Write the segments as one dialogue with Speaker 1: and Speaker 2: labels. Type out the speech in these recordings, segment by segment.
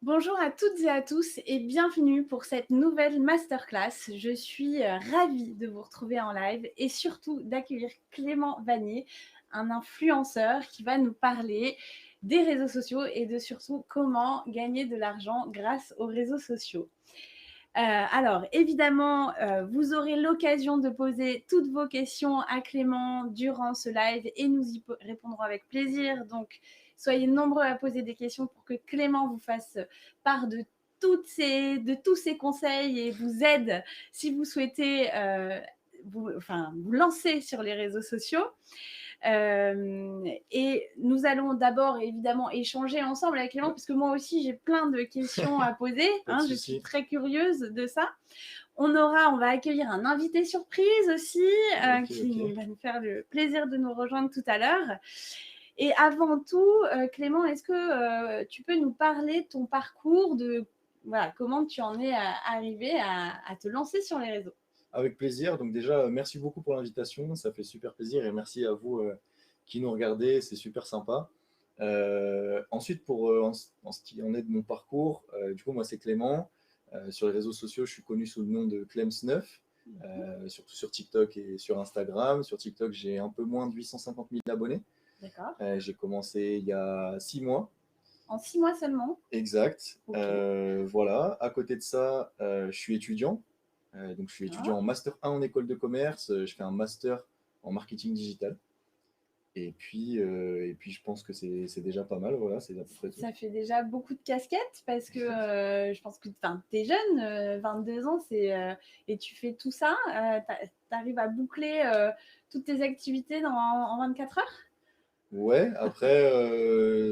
Speaker 1: Bonjour à toutes et à tous et bienvenue pour cette nouvelle masterclass. Je suis ravie de vous retrouver en live et surtout d'accueillir Clément Vanier, un influenceur qui va nous parler des réseaux sociaux et de surtout comment gagner de l'argent grâce aux réseaux sociaux. Alors, évidemment, vous aurez l'occasion de poser toutes vos questions à Clément durant ce live et nous y répondrons avec plaisir. Donc, soyez nombreux à poser des questions pour que Clément vous fasse part de tous ces conseils et vous aide si vous souhaitez vous lancer sur les réseaux sociaux. Et nous allons d'abord évidemment échanger ensemble avec Clément,
Speaker 2: Ouais,
Speaker 1: parce que moi aussi j'ai plein de questions à poser.
Speaker 2: pas de
Speaker 1: Je suis
Speaker 2: souci.
Speaker 1: très curieuse de ça. On va accueillir un invité surprise aussi,
Speaker 2: Ok,
Speaker 1: qui
Speaker 2: ok.
Speaker 1: va nous faire le plaisir de nous rejoindre tout à l'heure. Et avant tout, Clément, est-ce que tu peux nous parler de ton parcours, de voilà, comment tu en es arrivé à te lancer sur les réseaux?
Speaker 2: Avec plaisir. Donc déjà, merci beaucoup pour l'invitation. Ça fait super plaisir et merci à vous qui nous regardez. C'est super sympa. Ensuite, en ce qui en est de mon parcours, du coup, moi, c'est Clément. Sur les réseaux sociaux, je suis connu sous le nom de Clems9, surtout sur TikTok et sur Instagram. Sur TikTok, j'ai un peu moins de 850 000 abonnés.
Speaker 1: D'accord.
Speaker 2: J'ai commencé il y a 6 mois.
Speaker 1: En 6 mois seulement?
Speaker 2: Exact.
Speaker 1: Ok.
Speaker 2: Voilà. À côté de ça, je suis étudiant. Donc, je suis étudiant
Speaker 1: Ah.
Speaker 2: en Master 1 en école de commerce. Je fais un Master en marketing digital. Et puis je pense que c'est déjà pas mal. Voilà, c'est à peu près tout.
Speaker 1: Ça fait déjà beaucoup de casquettes parce que je pense que tu es jeune, 22 ans, et tu fais tout ça. Tu arrives à boucler toutes tes activités en 24 heures?
Speaker 2: Ouais, après,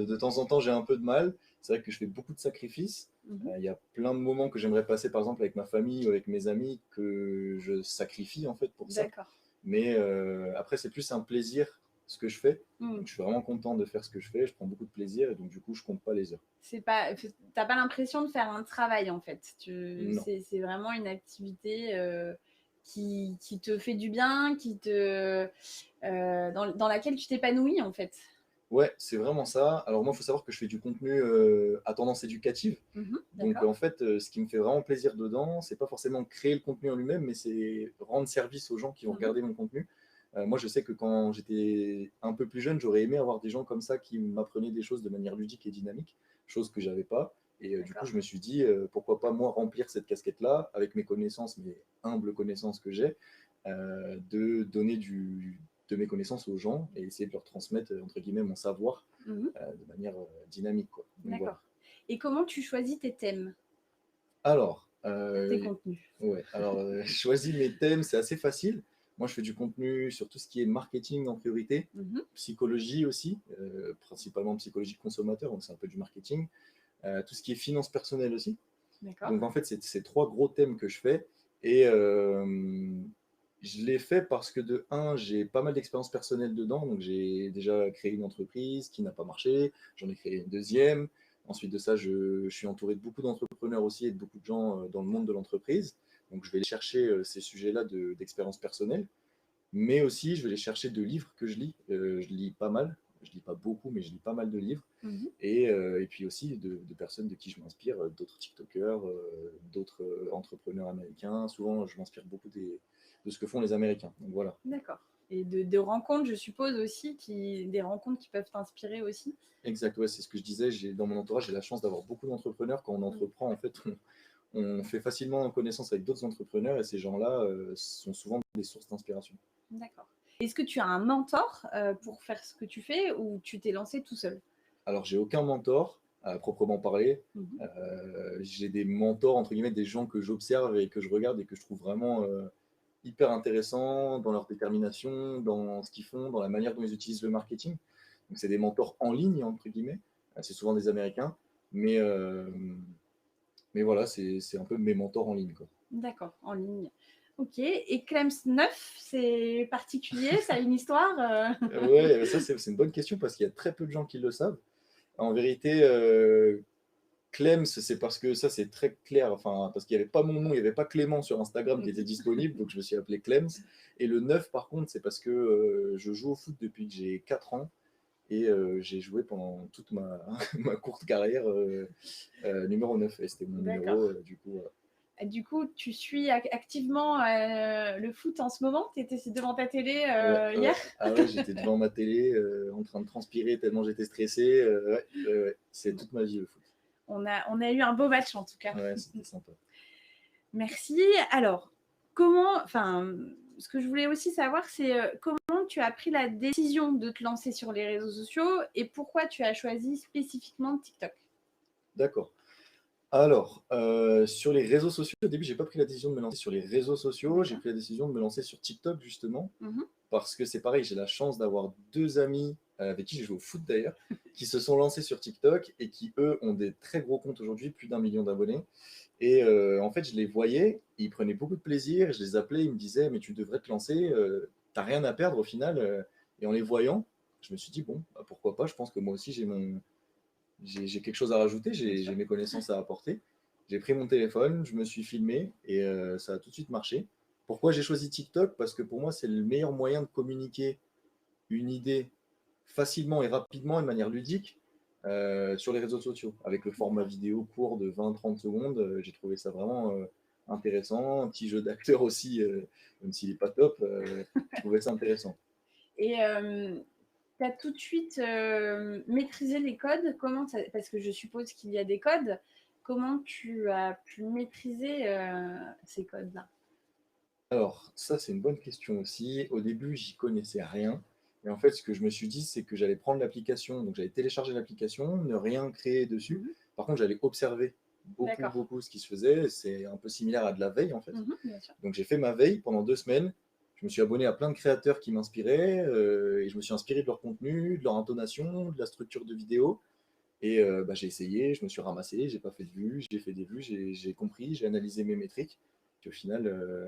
Speaker 2: de temps en temps, j'ai un peu de mal. C'est vrai que je fais beaucoup de sacrifices.
Speaker 1: Mhm.
Speaker 2: Il y a plein de moments que j'aimerais passer, par exemple, avec ma famille ou avec mes amis, que je sacrifie en fait pour ça.
Speaker 1: D'accord.
Speaker 2: Mais après, c'est plus un plaisir ce que je fais.
Speaker 1: Mm.
Speaker 2: Donc, je suis vraiment content de faire ce que je fais. Je prends beaucoup de plaisir et donc, du coup, je compte pas les heures.
Speaker 1: T'as pas l'impression de faire un travail en fait.
Speaker 2: Non.
Speaker 1: C'est vraiment une activité qui te fait du bien, dans laquelle tu t'épanouis en fait.
Speaker 2: Ouais, c'est vraiment ça. Alors, moi, il faut savoir que je fais du contenu à tendance éducative.
Speaker 1: Mhm.
Speaker 2: Donc,
Speaker 1: D'accord.
Speaker 2: en fait, ce qui me fait vraiment plaisir dedans, c'est pas forcément créer le contenu en lui-même, mais c'est rendre service aux gens qui vont
Speaker 1: Mhm.
Speaker 2: regarder mon contenu. Moi, je sais que quand j'étais un peu plus jeune, j'aurais aimé avoir des gens comme ça qui m'apprenaient des choses de manière ludique et dynamique, chose que j'avais pas. Et du coup,
Speaker 1: D'accord.
Speaker 2: je me suis dit, pourquoi pas moi remplir cette casquette-là avec mes connaissances, mes humbles connaissances que j'ai, de donner de mes connaissances aux gens et essayer de leur transmettre, entre guillemets, mon savoir
Speaker 1: Mhm.
Speaker 2: de manière dynamique, quoi. Donc voilà.
Speaker 1: D'accord. Et comment tu choisis tes thèmes
Speaker 2: Alors,
Speaker 1: pour tes contenus?
Speaker 2: ouais, alors je choisis mes thèmes, c'est assez facile. Moi, je fais du contenu sur tout ce qui est marketing en priorité,
Speaker 1: Mhm.
Speaker 2: psychologie aussi, principalement psychologie consommateur, donc c'est un peu du marketing, tout ce qui est finance personnelle aussi.
Speaker 1: D'accord.
Speaker 2: Donc en fait, c'est ces trois gros thèmes que je fais. Et je l'ai fait parce que de un, j'ai pas mal d'expérience personnelle dedans. Donc j'ai déjà créé une entreprise qui n'a pas marché. J'en ai créé une deuxième. Ensuite de ça, je suis entouré de beaucoup d'entrepreneurs aussi et de beaucoup de gens dans le monde de l'entreprise. Donc je vais aller chercher ces sujets-là d'expérience personnelle. Mais aussi, je vais aller chercher de livres que je lis. Je lis pas mal. Je lis pas beaucoup, mais je lis pas mal de livres.
Speaker 1: Mhm.
Speaker 2: Et puis aussi de personnes de qui je m'inspire, d'autres TikTokers, d'autres entrepreneurs américains. Souvent, je m'inspire beaucoup de ce que font les Américains. Donc voilà.
Speaker 1: D'accord. Et de rencontres, je suppose aussi, des rencontres qui peuvent t'inspirer aussi.
Speaker 2: Exact, ouais, c'est ce que je disais. Dans mon entourage, j'ai la chance d'avoir beaucoup d'entrepreneurs. Quand on
Speaker 1: Mhm.
Speaker 2: entreprend, en fait, on fait facilement connaissance avec d'autres entrepreneurs et ces gens-là sont souvent des sources d'inspiration.
Speaker 1: D'accord. Est-ce que tu as un mentor pour faire ce que tu fais ou tu t'es lancé tout seul?
Speaker 2: Alors, j'ai aucun mentor à proprement parler.
Speaker 1: Mhm.
Speaker 2: J'ai des mentors, entre guillemets, des gens que j'observe et que je regarde et que je trouve vraiment hyper intéressants dans leur détermination, dans ce qu'ils font, dans la manière dont ils utilisent le marketing. Donc, c'est des mentors en ligne, entre guillemets. C'est souvent des Américains. Mais, euh, mais voilà, c'est un peu mes mentors en ligne, quoi.
Speaker 1: D'accord, en ligne. Ok. Et Clems 9, c'est particulier, ça a une histoire
Speaker 2: Ouais, ça, c'est une bonne question parce qu'il y a très peu de gens qui le savent. En vérité, Clems, c'est parce que ça, c'est très clair. Enfin, parce qu'il n'y avait pas mon nom, il n'y avait pas Clément sur Instagram qui était disponible, donc je me suis appelé Clems. Et le 9, par contre, c'est parce que je joue au foot depuis que j'ai 4 ans. Et j'ai joué pendant toute ma, ma courte carrière numéro 9. Et c'était mon
Speaker 1: D'accord.
Speaker 2: numéro, du coup.
Speaker 1: Du coup, tu suis activement le foot en ce moment? Tu étais devant ta télé
Speaker 2: Ouais,
Speaker 1: hier?
Speaker 2: ouais. Ah ouais, j'étais devant ma télé en train de transpirer tellement j'étais stressé. Ouais, ouais. C'est toute ma vie le foot.
Speaker 1: On a eu un beau match en tout cas.
Speaker 2: Ouais, c'était sympa.
Speaker 1: Merci. Alors, ce que je voulais aussi savoir, c'est comment tu as pris la décision de te lancer sur les réseaux sociaux et pourquoi tu as choisi spécifiquement TikTok?
Speaker 2: D'accord. Alors, sur les réseaux sociaux, au début, j'ai pas pris la décision de me lancer sur les réseaux sociaux. J'ai
Speaker 1: D'accord.
Speaker 2: pris la décision de me lancer sur TikTok, justement,
Speaker 1: Mhm.
Speaker 2: parce que c'est pareil, j'ai la chance d'avoir 2 amis, avec qui j'ai joué au foot d'ailleurs, qui se sont lancés sur TikTok et qui, eux, ont des très gros comptes aujourd'hui, plus d'1 million d'abonnés. Et en fait, je les voyais, ils prenaient beaucoup de plaisir, je les appelais, ils me disaient: «Mais tu devrais te lancer, tu rien à perdre au final», et en les voyant, je me suis dit: «Bon, bah, pourquoi pas?» Je pense que moi aussi j'ai quelque chose à rajouter,
Speaker 1: Bien
Speaker 2: j'ai
Speaker 1: sûr.
Speaker 2: mes connaissances à apporter. J'ai pris mon téléphone, je me suis filmé et ça a tout de suite marché. Pourquoi j'ai choisi TikTok? Parce que pour moi, c'est le meilleur moyen de communiquer une idée facilement et rapidement et de manière ludique sur les réseaux sociaux. Avec le format vidéo court de 20-30 secondes, j'ai trouvé ça vraiment intéressant. Un petit jeu d'acteur aussi, même s'il n'est pas top, je trouvais ça intéressant.
Speaker 1: Et tu as tout de suite maîtrisé les codes. Parce que je suppose qu'il y a des codes. Comment tu as pu maîtriser ces codes-là?
Speaker 2: Alors, ça, c'est une bonne question aussi. Au début, j'y connaissais rien. Et en fait, ce que je me suis dit, c'est que j'allais prendre l'application, donc j'allais télécharger l'application, ne rien créer dessus.
Speaker 1: Mhm.
Speaker 2: Par contre, j'allais observer beaucoup,
Speaker 1: D'accord.
Speaker 2: beaucoup ce qui se faisait. C'est un peu similaire à de la veille, en fait.
Speaker 1: Mhm, bien sûr.
Speaker 2: Donc, j'ai fait ma veille pendant 2 semaines. Je me suis abonné à plein de créateurs qui m'inspiraient et je me suis inspiré de leur contenu, de leur intonation, de la structure de vidéo. Et bah, j'ai essayé, je me suis ramassé, j'ai pas fait de vues, j'ai fait des vues, j'ai compris, j'ai analysé mes métriques. Puis au final,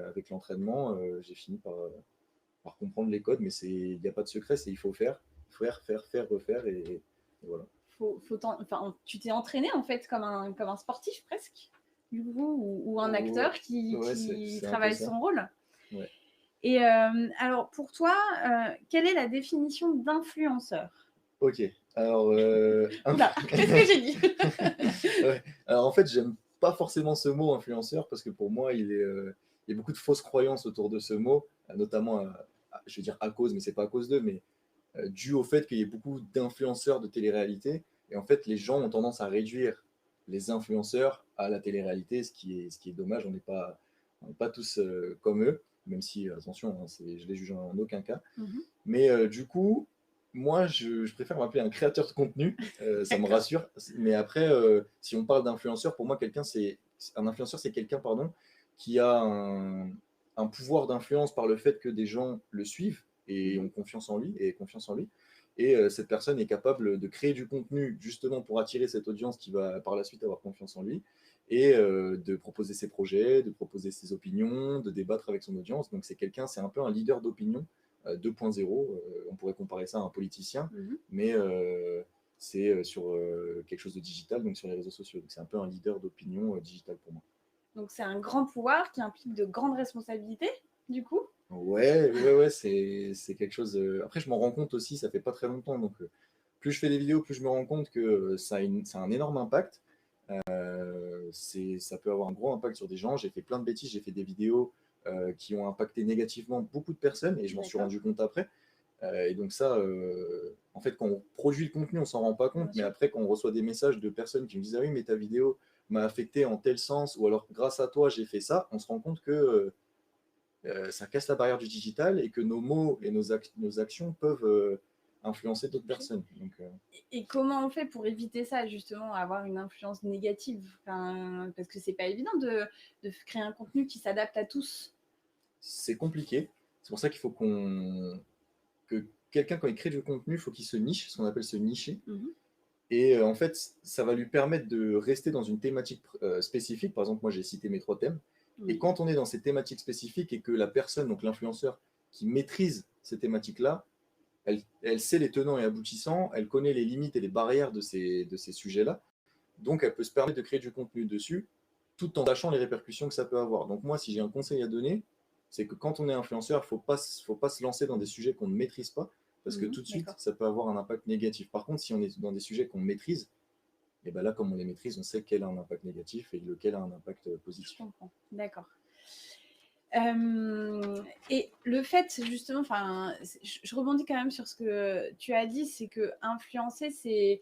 Speaker 2: avec l'entraînement, j'ai fini par comprendre les codes, mais il n'y a pas de secret, il faut faire, refaire, et voilà.
Speaker 1: Tu t'es entraîné en fait comme un sportif presque, du coup, ou un
Speaker 2: Ouais,
Speaker 1: acteur
Speaker 2: ouais,
Speaker 1: qui
Speaker 2: c'est un peu
Speaker 1: travaille
Speaker 2: ça.
Speaker 1: son rôle.
Speaker 2: Ouais.
Speaker 1: Et alors pour toi, quelle est la définition d'influenceur?
Speaker 2: Ok, alors,
Speaker 1: Oula, qu'est-ce que j'ai dit?
Speaker 2: ouais. Alors en fait, j'aime pas forcément ce mot influenceur parce que pour moi, il y a beaucoup de fausses croyances autour de ce mot, notamment, je veux dire à cause, mais c'est pas à cause d'eux, mais dû au fait qu'il y ait beaucoup d'influenceurs de télé-réalité. Et en fait, les gens ont tendance à réduire les influenceurs à la télé-réalité, ce qui est dommage. On n'est pas tous comme eux, même si, attention, hein, je les juge en aucun cas.
Speaker 1: Mhm.
Speaker 2: Mais du coup, moi, je préfère m'appeler un créateur de contenu, ça me
Speaker 1: D'accord.
Speaker 2: rassure. Mais après, si on parle d'influenceur, pour moi, un influenceur, c'est quelqu'un, pardon, qui a un pouvoir d'influence par le fait que des gens le suivent et
Speaker 1: Mhm.
Speaker 2: ont confiance en lui et confiance en lui. Et cette personne est capable de créer du contenu justement pour attirer cette audience qui va par la suite avoir confiance en lui et de proposer ses projets, de proposer ses opinions, de débattre avec son audience. Donc c'est un peu un leader d'opinion 2.0. On pourrait comparer ça à un politicien,
Speaker 1: Mhm.
Speaker 2: mais c'est sur quelque chose de digital, donc sur les réseaux sociaux. Donc c'est un peu un leader d'opinion digital pour moi.
Speaker 1: Donc c'est un grand pouvoir qui implique de grandes responsabilités, du coup.
Speaker 2: Ouais, ouais, ouais, c'est quelque chose. Après, je m'en rends compte aussi, ça fait pas très longtemps. Donc, plus je fais des vidéos, plus je me rends compte que ça a un énorme impact. Ça peut avoir un gros impact sur des gens. J'ai fait plein de bêtises, j'ai fait des vidéos qui ont impacté négativement beaucoup de personnes et je m'en suis
Speaker 1: D'accord,
Speaker 2: rendu compte après. Et donc ça, en fait, quand on produit le contenu, on s'en rend pas compte,
Speaker 1: bien
Speaker 2: mais
Speaker 1: sûr.
Speaker 2: après, quand on reçoit des messages de personnes qui me disent: «Ah oui, mais ta vidéo m'a affecté en tel sens», ou alors «Grâce à toi, j'ai fait ça», on se rend compte que ça casse la barrière du digital et que nos mots et nos actions peuvent influencer d'autres personnes. Donc,
Speaker 1: Et comment on fait pour éviter ça, justement, avoir une influence négative? Enfin, parce que c'est pas évident de créer un contenu qui s'adapte à tous.
Speaker 2: c'est compliqué. C'est pour ça qu'il faut que quelqu'un, quand il crée du contenu, il faut qu'il se niche, ce qu'on appelle se nicher.
Speaker 1: Mhm.
Speaker 2: Et en fait, ça va lui permettre de rester dans une thématique spécifique. Par exemple, moi, j'ai cité mes 3 thèmes. Et
Speaker 1: Oui,
Speaker 2: quand on est dans ces thématiques spécifiques et que la personne, donc l'influenceur, qui maîtrise ces thématiques-là, elle sait les tenants et aboutissants, elle connaît les limites et les barrières de ces sujets-là. Donc, elle peut se permettre de créer du contenu dessus, tout en sachant les répercussions que ça peut avoir. Donc, moi, si j'ai un conseil à donner, c'est que quand on est influenceur, il ne faut pas se lancer dans des sujets qu'on ne maîtrise pas, parce que tout de suite,
Speaker 1: D'accord.
Speaker 2: ça peut avoir un impact négatif. Par contre, si on est dans des sujets qu'on maîtrise, et ben là, comme on les maîtrise, on sait quel a un impact négatif et lequel a un impact
Speaker 1: Je
Speaker 2: positif.
Speaker 1: comprends. D'accord. Et le fait justement, enfin, je rebondis quand même sur ce que tu as dit, c'est que influencer, c'est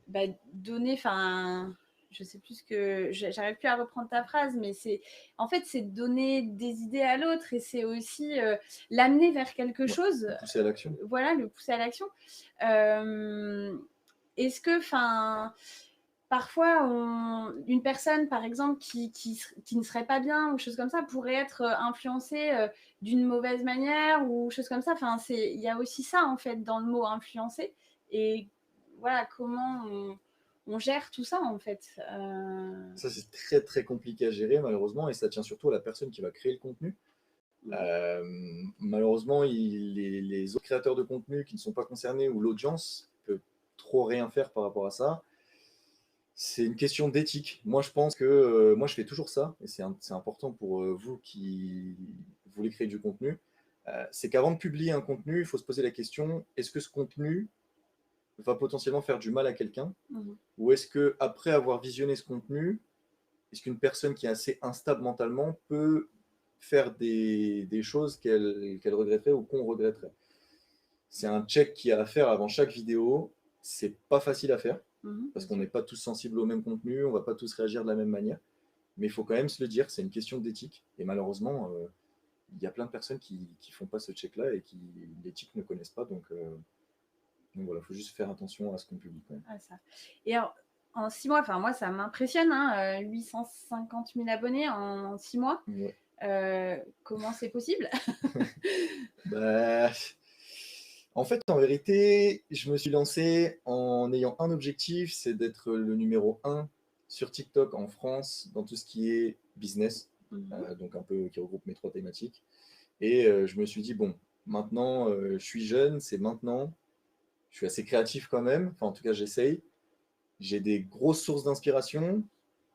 Speaker 1: bah, donner, enfin, je sais plus que, j'arrive plus à reprendre ta phrase, mais c'est, en fait, c'est donner des idées à l'autre et c'est aussi l'amener vers quelque
Speaker 2: Ouais,
Speaker 1: chose.
Speaker 2: le pousser à l'action.
Speaker 1: Voilà, le pousser à l'action. Est-ce que, enfin, parfois, une personne, par exemple, qui ne serait pas bien ou chose comme ça, pourrait être influencée d'une mauvaise manière ou chose comme ça. Enfin, il y a aussi ça, en fait, dans le mot influencer. Et voilà, comment on gère tout ça, en fait.
Speaker 2: Ça, c'est très très compliqué à gérer, malheureusement, et ça tient surtout à la personne qui va créer le contenu.
Speaker 1: Mhm.
Speaker 2: Malheureusement, les autres créateurs de contenu qui ne sont pas concernés ou l'audience peut trop rien faire par rapport à ça. C'est une question d'éthique. Moi, je pense que moi, je fais toujours ça, et c'est important pour vous qui voulez créer du contenu. C'est qu'avant de publier un contenu, il faut se poser la question, est-ce que ce contenu va potentiellement faire du mal à quelqu'un?
Speaker 1: Mhm.
Speaker 2: Ou est-ce que après avoir visionné ce contenu, est-ce qu'une personne qui est assez instable mentalement peut faire des choses qu'elle regretterait ou qu'on regretterait? C'est un check qu'il y a à faire avant chaque vidéo. C'est pas facile à faire
Speaker 1: Mhm,
Speaker 2: parce
Speaker 1: bien
Speaker 2: qu'on
Speaker 1: sûr.
Speaker 2: n'est pas tous sensibles au même contenu, on va pas tous réagir de la même manière. Mais il faut quand même se le dire, c'est une question d'éthique. Et malheureusement, il y a plein de personnes qui font pas ce check-là et qui l'éthique ne connaissent pas. Donc voilà, il faut juste faire attention à ce qu'on publie quand même.
Speaker 1: Ah, ça. Et alors, en 6 mois, enfin, moi, ça m'impressionne, hein, 850 000 abonnés en 6 mois.
Speaker 2: Ouais.
Speaker 1: Comment c'est possible?
Speaker 2: Bah, en fait, en vérité, je me suis lancé en ayant un objectif, c'est d'être le numéro un sur TikTok en France dans tout ce qui est business,
Speaker 1: Mhm.
Speaker 2: donc un peu qui regroupe mes trois thématiques. Et je me suis dit, bon, maintenant, je suis jeune, c'est maintenant, je suis assez créatif quand même, enfin en tout cas j'essaye, j'ai des grosses sources d'inspiration,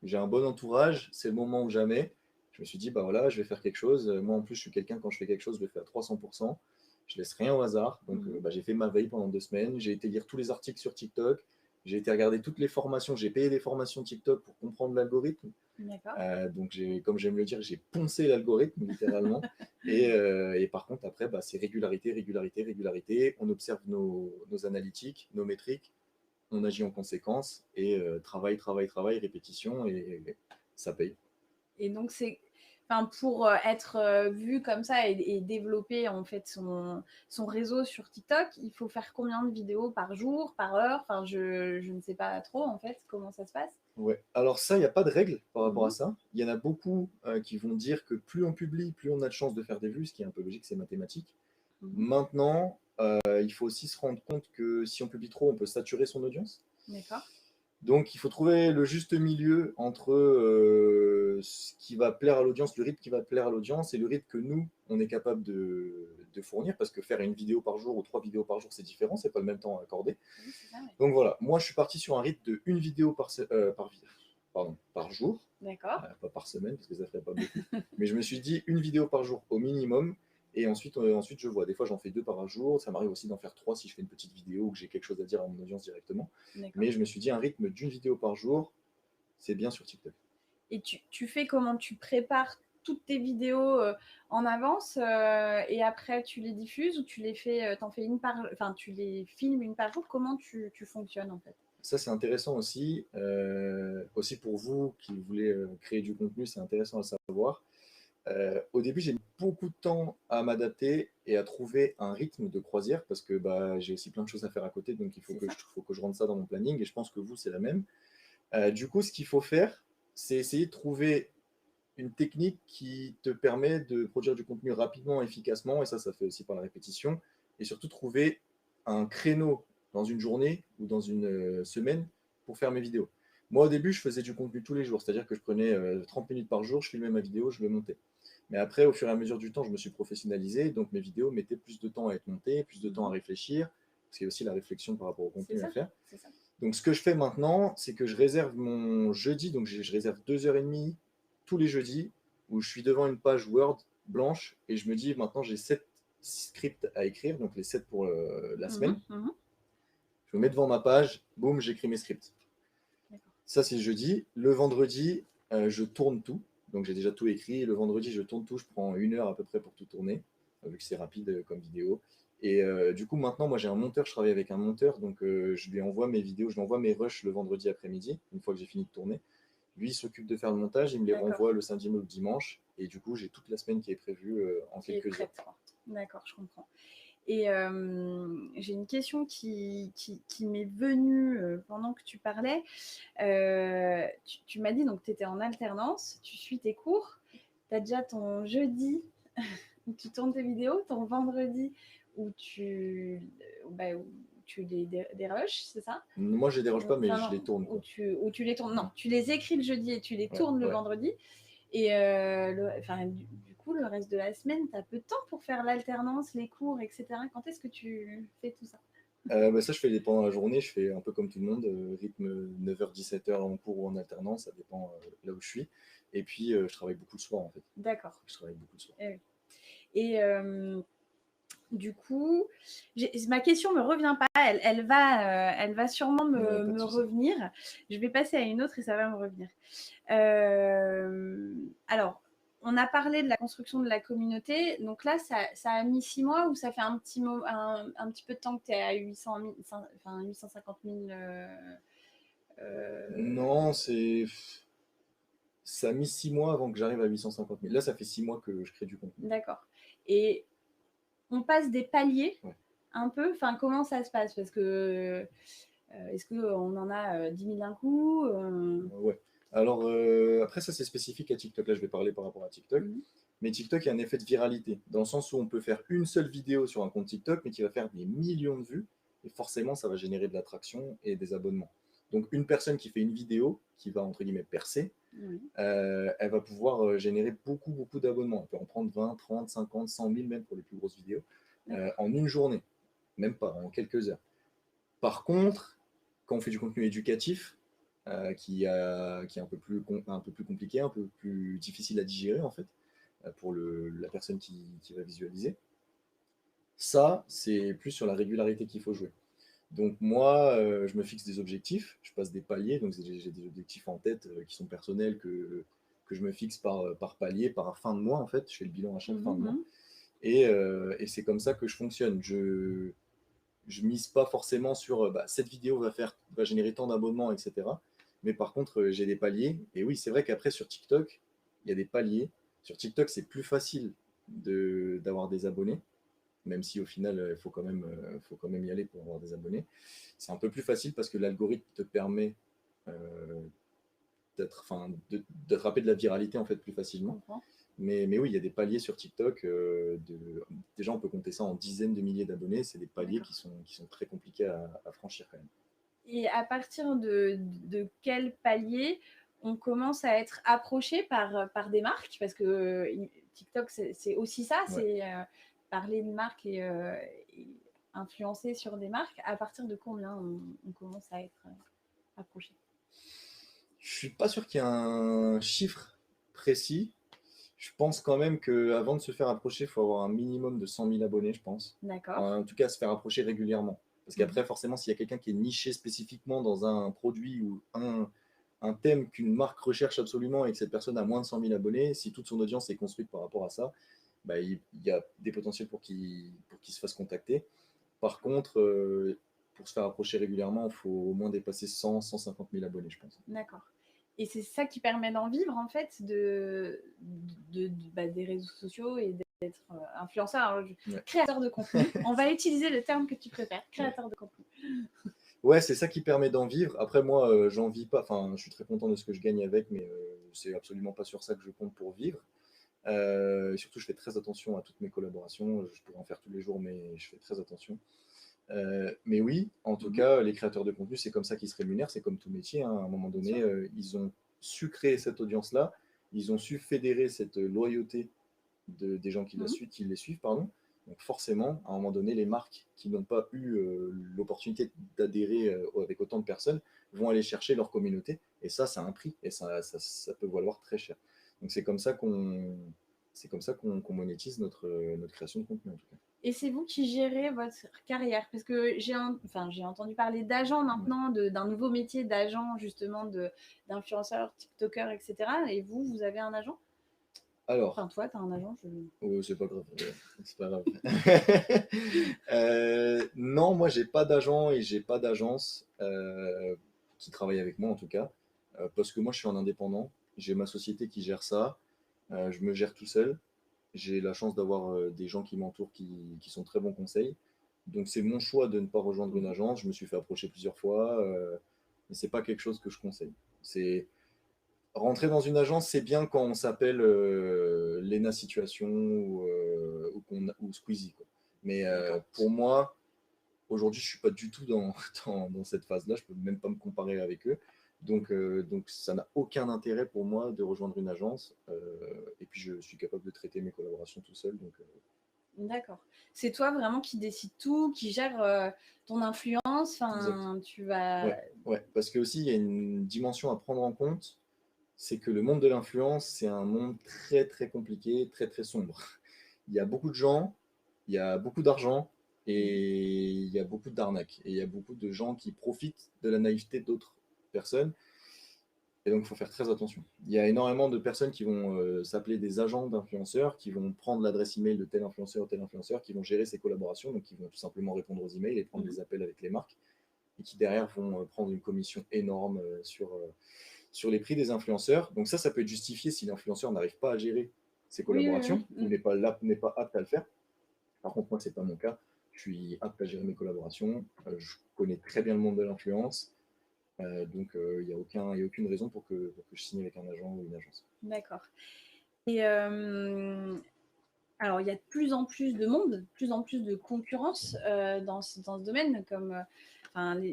Speaker 2: j'ai un bon entourage, c'est le moment ou jamais. Je me suis dit, bah voilà, je vais faire quelque chose. Moi, en plus, je suis quelqu'un, quand je fais quelque chose, je le fais à 300%. Je laisse rien au hasard. Donc,
Speaker 1: Mhm.
Speaker 2: bah, j'ai fait ma veille pendant 2 semaines. J'ai été lire tous les articles sur TikTok. J'ai été regarder toutes les formations. J'ai payé des formations TikTok pour comprendre l'algorithme.
Speaker 1: D'accord.
Speaker 2: Donc, comme j'aime le dire, j'ai poncé l'algorithme, littéralement. Et par contre, après, bah, c'est régularité, régularité, régularité. On observe nos analytiques, nos métriques, on agit en conséquence et travail, travail, travail, répétition et ça paye.
Speaker 1: Et donc, c'est, enfin, pour être vu comme ça et développer en fait son réseau sur TikTok, il faut faire combien de vidéos par jour, par heure? Enfin, je ne sais pas trop en fait comment ça se passe.
Speaker 2: Ouais. Alors ça, il n'y a pas de règle par rapport à
Speaker 1: Mhm.
Speaker 2: ça. Il y en a beaucoup qui vont dire que plus on publie, plus on a de chances de faire des vues, ce qui est un peu logique, c'est mathématique.
Speaker 1: Mhm.
Speaker 2: Maintenant, il faut aussi se rendre compte que si on publie trop, on peut saturer son audience.
Speaker 1: D'accord.
Speaker 2: Donc, il faut trouver le juste milieu entre ce qui va plaire à l'audience, le rythme qui va plaire à l'audience et le rythme que nous, on est capable de fournir. Parce que faire une vidéo par jour ou 3 vidéos par jour, c'est différent, c'est pas le même temps à accorder.
Speaker 1: Oui, c'est ça, ouais.
Speaker 2: Donc voilà, moi, je suis parti sur un rythme de une vidéo par jour,
Speaker 1: D'accord.
Speaker 2: pas par semaine, parce que ça ferait pas beaucoup. Mais je me suis dit une vidéo par jour au minimum. Et ensuite, je vois. Des fois, j'en fais 2 par jour. Ça m'arrive aussi d'en faire 3 si je fais une petite vidéo ou que j'ai quelque chose à dire à mon audience directement.
Speaker 1: D'accord.
Speaker 2: Mais je me suis dit un rythme d'une vidéo par jour, c'est bien sur TikTok.
Speaker 1: Et tu fais comment? Tu prépares toutes tes vidéos en avance et après tu les diffuses ou tu les fais, t'en fais une par, enfin tu les filmes une par jour. Comment tu fonctionnes en fait?
Speaker 2: Ça, c'est intéressant aussi. Aussi pour vous qui voulez créer du contenu, c'est intéressant à savoir. Au début, j'ai mis beaucoup de temps à m'adapter et à trouver un rythme de croisière parce que bah, j'ai aussi plein de choses à faire à côté, donc
Speaker 1: C'est ça?
Speaker 2: faut que je rentre ça dans mon planning et je pense que vous, c'est la même. Du coup, ce qu'il faut faire, c'est essayer de trouver une technique qui te permet de produire du contenu rapidement, efficacement, et ça fait aussi par la répétition, et surtout trouver un créneau dans une journée ou dans une semaine pour faire mes vidéos. Moi, au début, je faisais du contenu tous les jours, c'est-à-dire que je prenais 30 minutes par jour, je filmais ma vidéo, je le montais. Mais après, au fur et à mesure du temps, je me suis professionnalisé, donc mes vidéos mettaient plus de temps à être montées, plus de temps à
Speaker 1: Mhm.
Speaker 2: réfléchir, parce qu'il y a aussi la réflexion par rapport au
Speaker 1: C'est
Speaker 2: contenu à
Speaker 1: ça?
Speaker 2: faire.
Speaker 1: C'est ça?
Speaker 2: Donc, ce que je fais maintenant, c'est que je réserve mon jeudi, donc je réserve 2h30 tous les jeudis, où je suis devant une page Word blanche et je me dis maintenant j'ai scripts à écrire, donc les 7 pour la
Speaker 1: Mhm,
Speaker 2: semaine.
Speaker 1: mhm.
Speaker 2: Je me mets devant ma page, boum, j'écris mes scripts.
Speaker 1: D'accord.
Speaker 2: Ça, c'est le jeudi. Le vendredi, je tourne tout. Donc, j'ai déjà tout écrit. Le vendredi, je tourne tout. Je prends 1 heure à peu près pour tout tourner, vu que c'est rapide comme vidéo. Et du coup, maintenant, moi, j'ai un monteur. Je travaille avec un monteur. Donc, je lui envoie mes vidéos. Je lui envoie mes rushs le vendredi après-midi, une fois que j'ai fini de tourner. Lui, il s'occupe de faire le montage. Il me les
Speaker 1: D'accord.
Speaker 2: renvoie le samedi ou le dimanche. Et du coup, j'ai toute la semaine qui est prévue en
Speaker 1: Qui est
Speaker 2: quelques heures.
Speaker 1: prête, quoi. D'accord, je comprends. Et j'ai une question qui m'est venue pendant que tu parlais. Tu m'as dit donc tu étais en alternance, tu suis tes cours, tu as déjà ton jeudi où tu tournes tes vidéos, ton vendredi où où tu les déroches, c'est ça?
Speaker 2: Moi, je les déroge pas, mais
Speaker 1: Enfin
Speaker 2: je
Speaker 1: non,
Speaker 2: les tourne,
Speaker 1: où
Speaker 2: quoi.
Speaker 1: tu les tournes. Non, tu les écris le jeudi et tu les
Speaker 2: Ouais,
Speaker 1: tournes le
Speaker 2: ouais.
Speaker 1: vendredi. Et du coup, le reste de la semaine, tu as peu de temps pour faire l'alternance, les cours, etc. Quand est-ce que tu fais tout ça?
Speaker 2: Bah ça, je fais pendant la journée, je fais un peu comme tout le monde, rythme 9h-17h en cours ou en alternance, ça dépend là où je suis. Et puis, je travaille beaucoup le soir en fait.
Speaker 1: D'accord.
Speaker 2: Je travaille beaucoup le soir.
Speaker 1: Eh oui. Et du coup, ma question me revient pas, elle va sûrement
Speaker 2: Ouais, pas de
Speaker 1: me
Speaker 2: souci.
Speaker 1: revenir. Je vais passer à une autre et ça va me revenir. Alors, on a parlé de la construction de la communauté. Donc là, ça a mis 6 mois ou ça fait un petit peu de temps que tu es à 800 000, enfin 850 000 euh,
Speaker 2: Non, ça a mis 6 mois avant que j'arrive à 850 000. Là, ça fait 6 mois que je crée du contenu.
Speaker 1: D'accord. Et on passe des paliers
Speaker 2: Ouais.
Speaker 1: un peu. Enfin, comment ça se passe? Parce que est-ce qu'on en a 10 000 d'un coup
Speaker 2: Ouais. Alors, après, ça, c'est spécifique à TikTok. Là, je vais parler par rapport à TikTok.
Speaker 1: Mhm.
Speaker 2: Mais TikTok, il y a un effet de viralité, dans le sens où on peut faire une seule vidéo sur un compte TikTok, mais qui va faire des millions de vues. Et forcément, ça va générer de l'attraction et des abonnements. Donc, une personne qui fait une vidéo, qui va, entre guillemets, percer,
Speaker 1: Oui.
Speaker 2: elle va pouvoir générer beaucoup, beaucoup d'abonnements. On peut en prendre 20, 30, 50, 100 000 même pour les plus grosses vidéos, en une journée, même pas, en quelques heures. Par contre, quand on fait du contenu éducatif, qui est un peu plus compliqué, un peu plus difficile à digérer en fait, pour la personne qui va visualiser, ça, c'est plus sur la régularité qu'il faut jouer. Donc moi, je me fixe des objectifs, je passe des paliers, donc j'ai des objectifs en tête qui sont personnels que je me fixe par palier, par fin de mois en fait, je fais le bilan à chaque fin de mois.
Speaker 1: Mhm.
Speaker 2: Et c'est comme ça que je fonctionne. Je mise pas forcément sur cette vidéo va générer tant d'abonnements, etc. Mais par contre, j'ai des paliers. Et oui, c'est vrai qu'après, sur TikTok, il y a des paliers. Sur TikTok, c'est plus facile d'avoir des abonnés, même si au final, faut quand même y aller pour avoir des abonnés. C'est un peu plus facile parce que l'algorithme te permet euh, d'attraper de la viralité en fait plus
Speaker 1: Je
Speaker 2: facilement.
Speaker 1: comprends.
Speaker 2: Mais oui, il y a des paliers sur TikTok. Déjà, on peut compter ça en dizaines de milliers d'abonnés. C'est des paliers
Speaker 1: D'accord.
Speaker 2: qui sont très compliqués à franchir quand même.
Speaker 1: Et à partir de quel palier on commence à être approché par des marques? Parce que TikTok, c'est aussi ça,
Speaker 2: Ouais.
Speaker 1: c'est parler de marques et influencer sur des marques. À partir de combien on commence à être approché?
Speaker 2: Je suis pas sûr qu'il y ait un chiffre précis. Je pense quand même qu'avant de se faire approcher, il faut avoir un minimum de 100 000 abonnés, je pense.
Speaker 1: D'accord.
Speaker 2: Enfin, en tout cas, se faire approcher régulièrement. Parce
Speaker 1: Mhm.
Speaker 2: qu'après, forcément, s'il y a quelqu'un qui est niché spécifiquement dans un produit ou un thème qu'une marque recherche absolument et que cette personne a moins de 100 000 abonnés, si toute son audience est construite par rapport à ça, bah, il y a des potentiels pour qu'il se fasse contacter. Par contre, pour se faire approcher régulièrement, il faut au moins dépasser 100-150 000 abonnés, je pense.
Speaker 1: D'accord. Et c'est ça qui permet d'en vivre, en fait, des réseaux sociaux et d'être influenceur. Alors,
Speaker 2: Ouais.
Speaker 1: créateur de contenu. On va utiliser le terme que tu préfères,
Speaker 2: Ouais.
Speaker 1: créateur de contenu.
Speaker 2: Ouais, c'est ça qui permet d'en vivre. Après, moi, j'en vis pas. Enfin, je suis très content de ce que je gagne avec, mais c'est absolument pas sur ça que je compte pour vivre. Surtout, je fais très attention à toutes mes collaborations. Je pourrais en faire tous les jours, mais je fais très attention. Mais oui, en tout
Speaker 1: Mhm.
Speaker 2: cas, les créateurs de contenu, c'est comme ça qu'ils se rémunèrent. C'est comme tout métier, hein. À un moment
Speaker 1: Bien
Speaker 2: donné,
Speaker 1: sûr.
Speaker 2: ils ont su créer cette audience-là. Ils ont su fédérer cette loyauté des gens
Speaker 1: Mhm.
Speaker 2: qui les suivent, pardon. Donc forcément, à un moment donné, les marques qui n'ont pas eu l'opportunité d'adhérer avec autant de personnes vont aller chercher leur communauté. Et ça a un prix. Et ça peut valoir très cher. Donc c'est comme ça qu'on monétise notre création de contenu, en tout cas.
Speaker 1: Et c'est vous qui gérez votre carrière? Parce que j'ai entendu parler d'agents
Speaker 2: Ouais.
Speaker 1: maintenant, d'un nouveau métier d'agent justement, d'influenceurs, TikTokers, etc. Et vous avez un agent?
Speaker 2: Alors,
Speaker 1: Enfin, toi, tu as un agent?
Speaker 2: oh, c'est pas grave. C'est pas grave. Non, moi, j'ai pas d'agent et j'ai pas d'agence qui travaille avec moi, en tout cas. Parce que moi, je suis un indépendant. J'ai ma société qui gère ça. Je me gère tout seul. J'ai la chance d'avoir des gens qui m'entourent qui sont très bons conseils. Donc, c'est mon choix de ne pas rejoindre une
Speaker 1: Mhm.
Speaker 2: agence. Je me suis fait approcher plusieurs fois, mais c'est pas quelque chose que je conseille. C'est Rentrer dans une agence, c'est bien quand on s'appelle Lena Situation ou Squeezie, quoi. Mais
Speaker 1: D'accord.
Speaker 2: pour moi, aujourd'hui, je suis pas du tout dans cette phase-là. Je peux même pas me comparer avec eux. Donc ça n'a aucun intérêt pour moi de rejoindre une agence. Et puis, je suis capable de traiter mes collaborations tout seul.
Speaker 1: D'accord. C'est toi vraiment qui décide tout, qui gère ton influence.
Speaker 2: Exact.
Speaker 1: Enfin, tu vas.
Speaker 2: Ouais, ouais. Parce que aussi, il y a une dimension à prendre en compte, c'est que le monde de l'influence, c'est un monde très très compliqué, très très sombre. Il y a beaucoup de gens, il y a beaucoup d'argent et il y a beaucoup d'arnaques. Et il y a beaucoup de gens qui profitent de la naïveté d'autres personnes. Et donc, il faut faire très attention. Il y a énormément de personnes qui vont s'appeler des agents d'influenceurs, qui vont prendre l'adresse email de tel influenceur, qui vont gérer ses collaborations, donc qui vont tout simplement répondre aux emails et prendre
Speaker 1: Mhm.
Speaker 2: des appels avec les marques, et qui derrière vont prendre une commission énorme sur les prix des influenceurs. Donc ça peut être justifié si l'influenceur n'arrive pas à gérer ses
Speaker 1: Oui, oui,
Speaker 2: collaborations
Speaker 1: oui.
Speaker 2: ou n'est pas apte à le faire. Par contre, moi, ce n'est pas mon cas. Je suis apte à gérer mes collaborations. Je connais très bien le monde de l'influence. Donc, il n'y a aucune raison pour que je signe avec un agent ou une agence.
Speaker 1: D'accord. Et alors, il y a de plus en plus de monde, de plus en plus de concurrence dans ce domaine,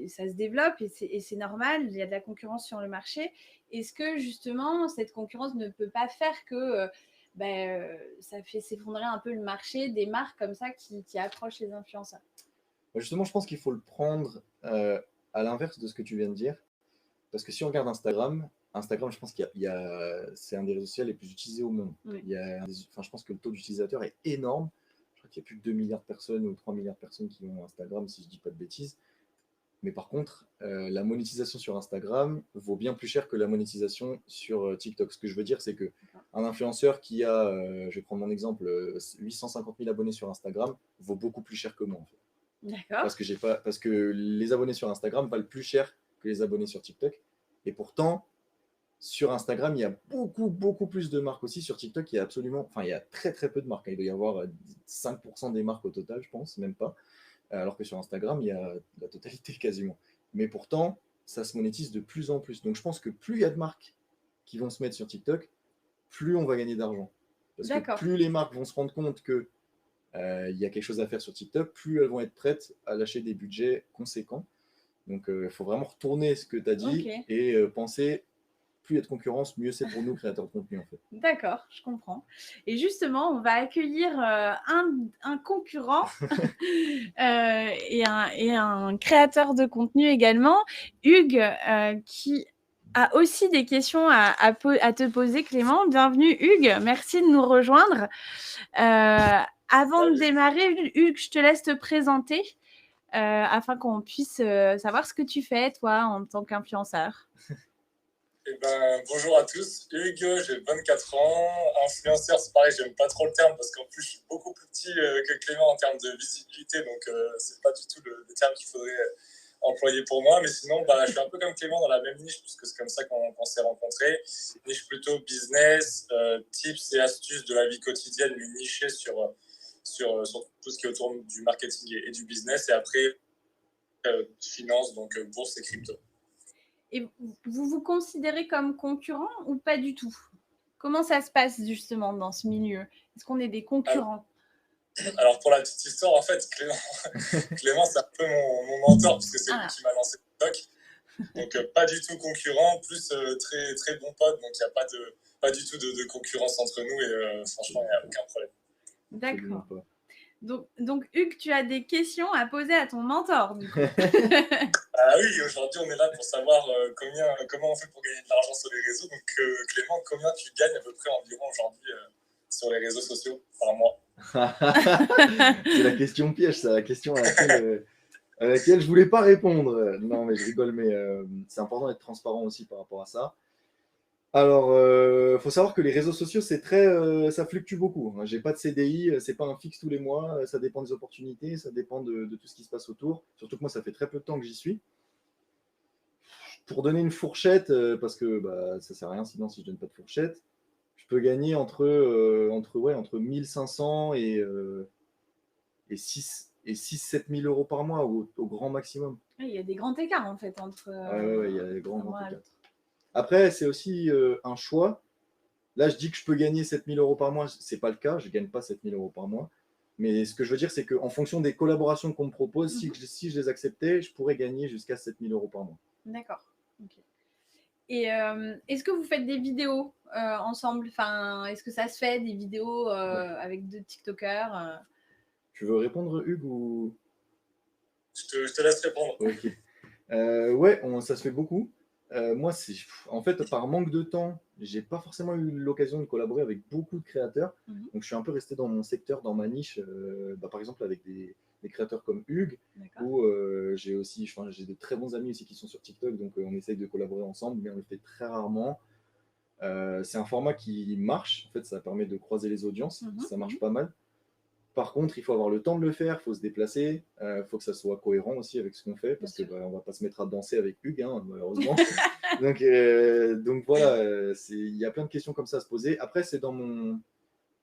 Speaker 1: ça se développe et c'est normal, il y a de la concurrence sur le marché. Est-ce que justement, cette concurrence ne peut pas faire que ça fait s'effondrer un peu le marché des marques comme ça qui approchent les influenceurs?
Speaker 2: Justement, je pense qu'il faut le prendre à l'inverse de ce que tu viens de dire. Parce que si on regarde Instagram, je pense c'est un des réseaux sociaux les plus utilisés au monde.
Speaker 1: Oui.
Speaker 2: Je pense que le taux d'utilisateur est énorme. Je crois qu'il y a plus de 2 milliards de personnes ou 3 milliards de personnes qui ont Instagram, si je ne dis pas de bêtises. Mais par contre, la monétisation sur Instagram vaut bien plus cher que la monétisation sur TikTok. Ce que je veux dire, c'est que un influenceur qui a, je vais prendre mon exemple, 850 000 abonnés sur Instagram vaut beaucoup plus cher que moi, en fait.
Speaker 1: D'accord.
Speaker 2: Parce que les abonnés sur Instagram valent plus cher que les abonnés sur TikTok. Et pourtant, sur Instagram, il y a beaucoup plus de marques aussi. Sur TikTok, il y a très très peu de marques. Il doit y avoir 5% des marques au total, je pense, même pas. Alors que sur Instagram, il y a la totalité quasiment. Mais pourtant, ça se monétise de plus en plus. Donc je pense que plus il y a de marques qui vont se mettre sur TikTok, plus on va gagner d'argent. Parce que
Speaker 1: D'accord.
Speaker 2: plus les marques vont se rendre compte que il y a quelque chose à faire sur TikTok, plus elles vont être prêtes à lâcher des budgets conséquents. Donc il faut vraiment retourner ce que tu as dit
Speaker 1: Ok.
Speaker 2: et penser, plus il y a de concurrence, mieux c'est pour nous, créateurs de contenu, en fait.
Speaker 1: D'accord, je comprends. Et justement, on va accueillir un concurrent et un créateur de contenu également, Hugues, qui a aussi des questions à te poser, Clément. Bienvenue, Hugues. Merci de nous rejoindre. Avant de démarrer, Hugues, je te laisse te présenter afin qu'on puisse savoir ce que tu fais, toi, en tant qu'influenceur.
Speaker 3: Bonjour à tous, Hugues, j'ai 24 ans, influenceur, c'est pareil, j'aime pas trop le terme parce qu'en plus je suis beaucoup plus petit que Clément en termes de visibilité, donc c'est pas du tout le terme qu'il faudrait employer pour moi, mais sinon je suis un peu comme Clément dans la même niche puisque c'est comme ça qu'on s'est rencontrés, niche plutôt business, tips et astuces de la vie quotidienne, mais nichée sur tout ce qui est autour du marketing et du business, et après finance, donc bourse et crypto.
Speaker 1: Et vous vous considérez comme concurrent ou pas du tout? Comment ça se passe justement dans ce milieu? Est-ce qu'on est des concurrents?
Speaker 3: Alors pour la petite histoire, en fait, Clément c'est un peu mon mentor parce que c'est lui qui m'a lancé TikTok. Donc pas du tout concurrent, plus très, très bon pote, donc il n'y a pas du tout de concurrence entre nous et franchement il n'y a aucun problème.
Speaker 1: D'accord. Donc Hugues, tu as des questions à poser à ton mentor, du coup.
Speaker 3: Ah oui, aujourd'hui on est là pour savoir comment on fait pour gagner de l'argent sur les réseaux. Donc Clément, combien tu gagnes à peu près environ aujourd'hui sur les réseaux sociaux par mois?
Speaker 2: C'est la question piège, ça, la question à laquelle je voulais pas répondre. Non, mais je rigole, mais c'est important d'être transparent aussi par rapport à ça. Alors, faut savoir que les réseaux sociaux, c'est très, ça fluctue beaucoup. Hein. J'ai pas de CDI, c'est pas un fixe tous les mois, ça dépend des opportunités, ça dépend de tout ce qui se passe autour. Surtout que moi, ça fait très peu de temps que j'y suis. Pour donner une fourchette, parce que bah, ça sert à rien sinon si je donne pas de fourchette, je peux gagner entre 1500 et 6-7 000 euros par mois au grand maximum.
Speaker 1: Il y a des grands écarts en fait entre.
Speaker 2: Ouais, il y a des grands
Speaker 1: mois à
Speaker 2: écarts.
Speaker 1: l'autre.
Speaker 2: Après, c'est aussi un choix. Là, je dis que je peux gagner 7 000 euros par mois. C'est pas le cas. Je gagne pas 7 000 euros par mois. Mais ce que je veux dire, c'est qu'en fonction des collaborations qu'on me propose, si je les acceptais, je pourrais gagner jusqu'à 7 000 euros par mois.
Speaker 1: D'accord. Okay. Et est-ce que vous faites des vidéos ensemble? Enfin, est-ce que ça se fait, des vidéos avec deux TikTokers
Speaker 2: Tu veux répondre, Hugues, ou...
Speaker 3: Je te laisse répondre.
Speaker 2: Ok. Ouais, ça se fait beaucoup. Moi, en fait, par manque de temps, j'ai pas forcément eu l'occasion de collaborer avec beaucoup de créateurs. Donc, je suis un peu resté dans mon secteur, dans ma niche. Par exemple, avec des créateurs comme Hugues, où j'ai de très bons amis aussi qui sont sur TikTok. Donc, on essaye de collaborer ensemble, mais on le fait très rarement. C'est un format qui marche. En fait, ça permet de croiser les audiences. Ça marche pas mal. Par contre, il faut avoir le temps de le faire, il faut se déplacer, faut que ça soit cohérent aussi avec ce qu'on fait, parce qu'on ne va pas se mettre à danser avec Hugues, hein, malheureusement. donc voilà, il y a plein de questions comme ça à se poser. Après,